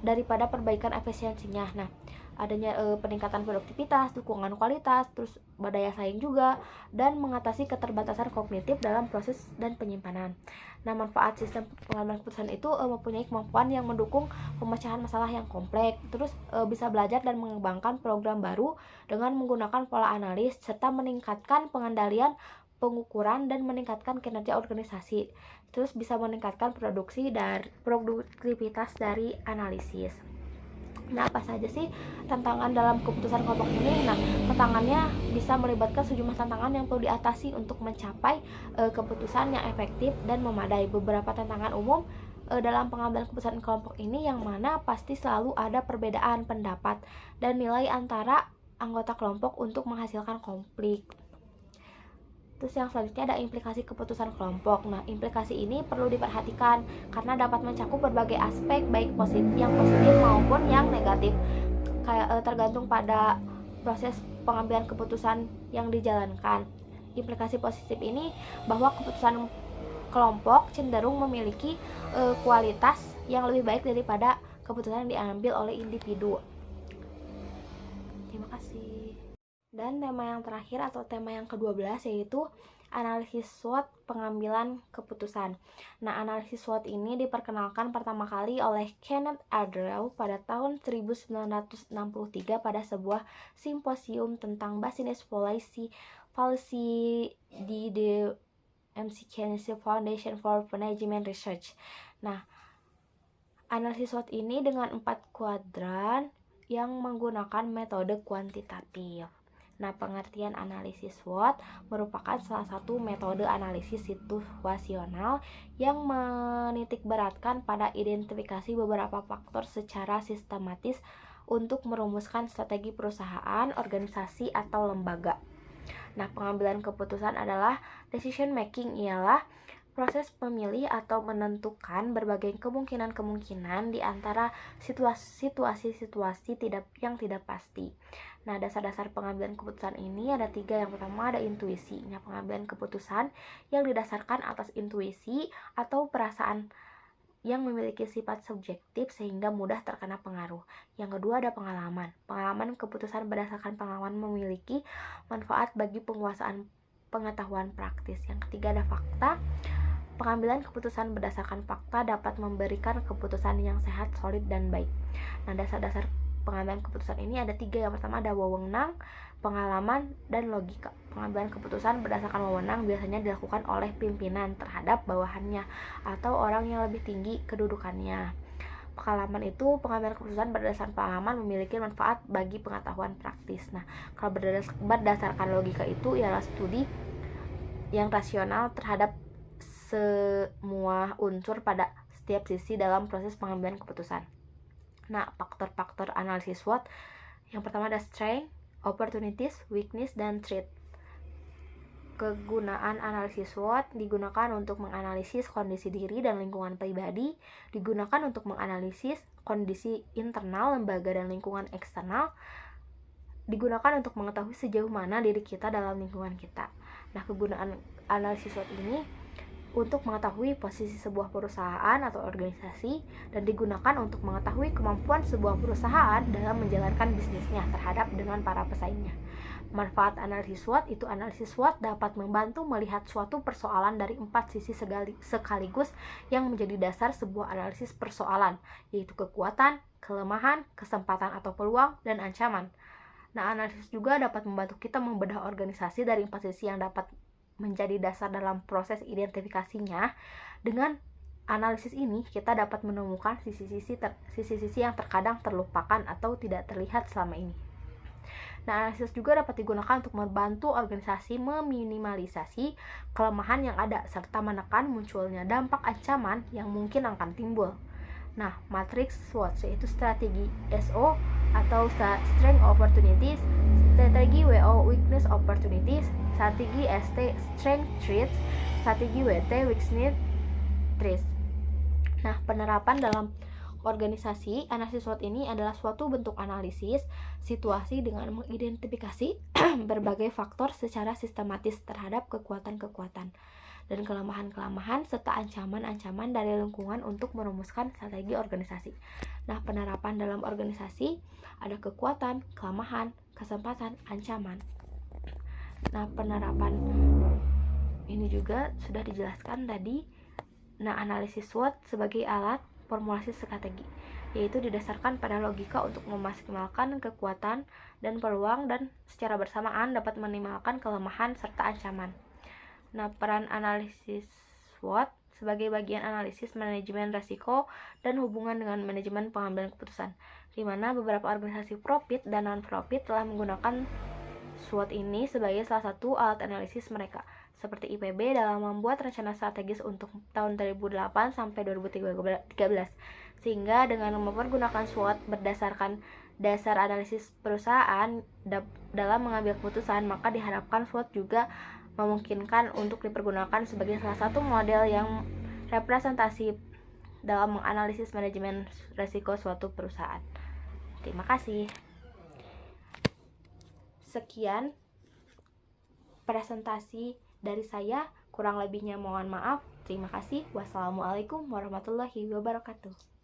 daripada perbaikan efisiensinya. Nah, adanya peningkatan produktivitas, dukungan kualitas, terus daya saing juga, dan mengatasi keterbatasan kognitif dalam proses dan penyimpanan. Nah, manfaat sistem pengambilan keputusan itu mempunyai kemampuan yang mendukung pemecahan masalah yang kompleks, terus bisa belajar dan mengembangkan program baru dengan menggunakan pola analis, serta meningkatkan pengendalian, pengukuran, dan meningkatkan kinerja organisasi. Terus bisa meningkatkan produktivitas dari analisis. Nah, apa saja sih tantangan dalam keputusan kelompok ini? Nah, tantangannya bisa melibatkan sejumlah tantangan yang perlu diatasi untuk mencapai keputusan yang efektif dan memadai. Beberapa tantangan umum dalam pengambilan keputusan kelompok ini yang mana pasti selalu ada perbedaan pendapat dan nilai antara anggota kelompok untuk menghasilkan konflik. Terus yang selanjutnya ada implikasi keputusan kelompok. Nah, implikasi ini perlu diperhatikan karena dapat mencakup berbagai aspek baik yang positif maupun yang negatif. Tergantung pada proses pengambilan keputusan yang dijalankan. Implikasi positif ini bahwa keputusan kelompok cenderung memiliki kualitas yang lebih baik daripada keputusan yang diambil oleh individu. Terima kasih. Dan tema yang terakhir atau tema yang ke-12 yaitu analisis SWOT pengambilan keputusan. Nah, analisis SWOT ini diperkenalkan pertama kali oleh Kenneth Arrow pada tahun 1963 pada sebuah simposium tentang business policy di The McKinsey Foundation for Management Research. Nah, analisis SWOT ini dengan 4 kuadran yang menggunakan metode kuantitatif. Nah, pengertian analisis SWOT merupakan salah satu metode analisis situasional yang menitikberatkan pada identifikasi beberapa faktor secara sistematis untuk merumuskan strategi perusahaan, organisasi, atau lembaga. Nah, pengambilan keputusan adalah decision making, ialah proses memilih atau menentukan berbagai kemungkinan-kemungkinan di antara situasi-situasi yang tidak pasti. Nah, dasar-dasar pengambilan keputusan ini ada 3. Yang pertama ada intuisi. Pengambilan keputusan yang didasarkan atas intuisi atau perasaan yang memiliki sifat subjektif sehingga mudah terkena pengaruh. Yang kedua ada pengalaman. Pengalaman keputusan berdasarkan pengalaman memiliki manfaat bagi penguasaan pengetahuan praktis. Yang ketiga ada fakta. Pengambilan keputusan berdasarkan fakta dapat memberikan keputusan yang sehat, solid, dan baik. Nah, dasar-dasar pengambilan keputusan ini ada 3. Yang pertama ada wewenang, pengalaman, dan logika. Pengambilan keputusan berdasarkan wewenang biasanya dilakukan oleh pimpinan terhadap bawahannya atau orang yang lebih tinggi kedudukannya. Pengalaman itu pengambilan keputusan berdasarkan pengalaman memiliki manfaat bagi pengetahuan praktis. Nah, kalau berdasarkan logika itu ialah studi yang rasional terhadap semua unsur pada setiap sisi dalam proses pengambilan keputusan. Nah, faktor-faktor analisis SWOT yang pertama ada strength, opportunities, weakness, dan threat. Kegunaan analisis SWOT digunakan untuk menganalisis kondisi diri dan lingkungan pribadi, digunakan untuk menganalisis kondisi internal, lembaga, dan lingkungan eksternal, digunakan untuk mengetahui sejauh mana diri kita dalam lingkungan kita. Nah, kegunaan analisis SWOT ini untuk mengetahui posisi sebuah perusahaan atau organisasi dan digunakan untuk mengetahui kemampuan sebuah perusahaan dalam menjalankan bisnisnya terhadap dengan para pesaingnya. Manfaat analisis SWOT itu analisis SWOT dapat membantu melihat suatu persoalan dari 4 sisi sekaligus yang menjadi dasar sebuah analisis persoalan, yaitu kekuatan, kelemahan, kesempatan atau peluang, dan ancaman. Nah, analisis juga dapat membantu kita membedah organisasi dari 4 sisi yang dapat menjadi dasar dalam proses identifikasinya. Dengan analisis ini kita dapat menemukan sisi-sisi yang terkadang terlupakan atau tidak terlihat selama ini. Nah, analisis juga dapat digunakan untuk membantu organisasi meminimalisasi kelemahan yang ada serta menekan munculnya dampak ancaman yang mungkin akan timbul. Nah, matriks SWOT yaitu strategi SO atau Strength Opportunities, strategi WO Weakness Opportunities, strategi ST Strength Threats, strategi WT Weakness Threats. Nah, penerapan dalam organisasi analisis SWOT ini adalah suatu bentuk analisis situasi dengan mengidentifikasi berbagai faktor secara sistematis terhadap kekuatan-kekuatan dan kelemahan-kelemahan serta ancaman-ancaman dari lingkungan untuk merumuskan strategi organisasi. Nah, penerapan dalam organisasi ada kekuatan, kelemahan, kesempatan, ancaman. Nah, penerapan ini juga sudah dijelaskan tadi. Nah, analisis SWOT sebagai alat formulasi strategi, yaitu didasarkan pada logika untuk memaksimalkan kekuatan dan peluang dan secara bersamaan dapat meminimalkan kelemahan serta ancaman. Nah, peran analisis SWOT sebagai bagian analisis manajemen risiko dan hubungan dengan manajemen pengambilan keputusan, di mana beberapa organisasi profit dan non-profit telah menggunakan SWOT ini sebagai salah satu alat analisis mereka, seperti IPB dalam membuat rencana strategis untuk tahun 2008 sampai 2013, sehingga dengan mempergunakan SWOT berdasarkan dasar analisis perusahaan dalam mengambil keputusan, maka diharapkan SWOT juga memungkinkan untuk dipergunakan sebagai salah satu model yang representatif dalam menganalisis manajemen risiko suatu perusahaan. Terima kasih. Sekian presentasi dari saya, kurang lebihnya mohon maaf. Terima kasih. Wassalamualaikum warahmatullahi wabarakatuh.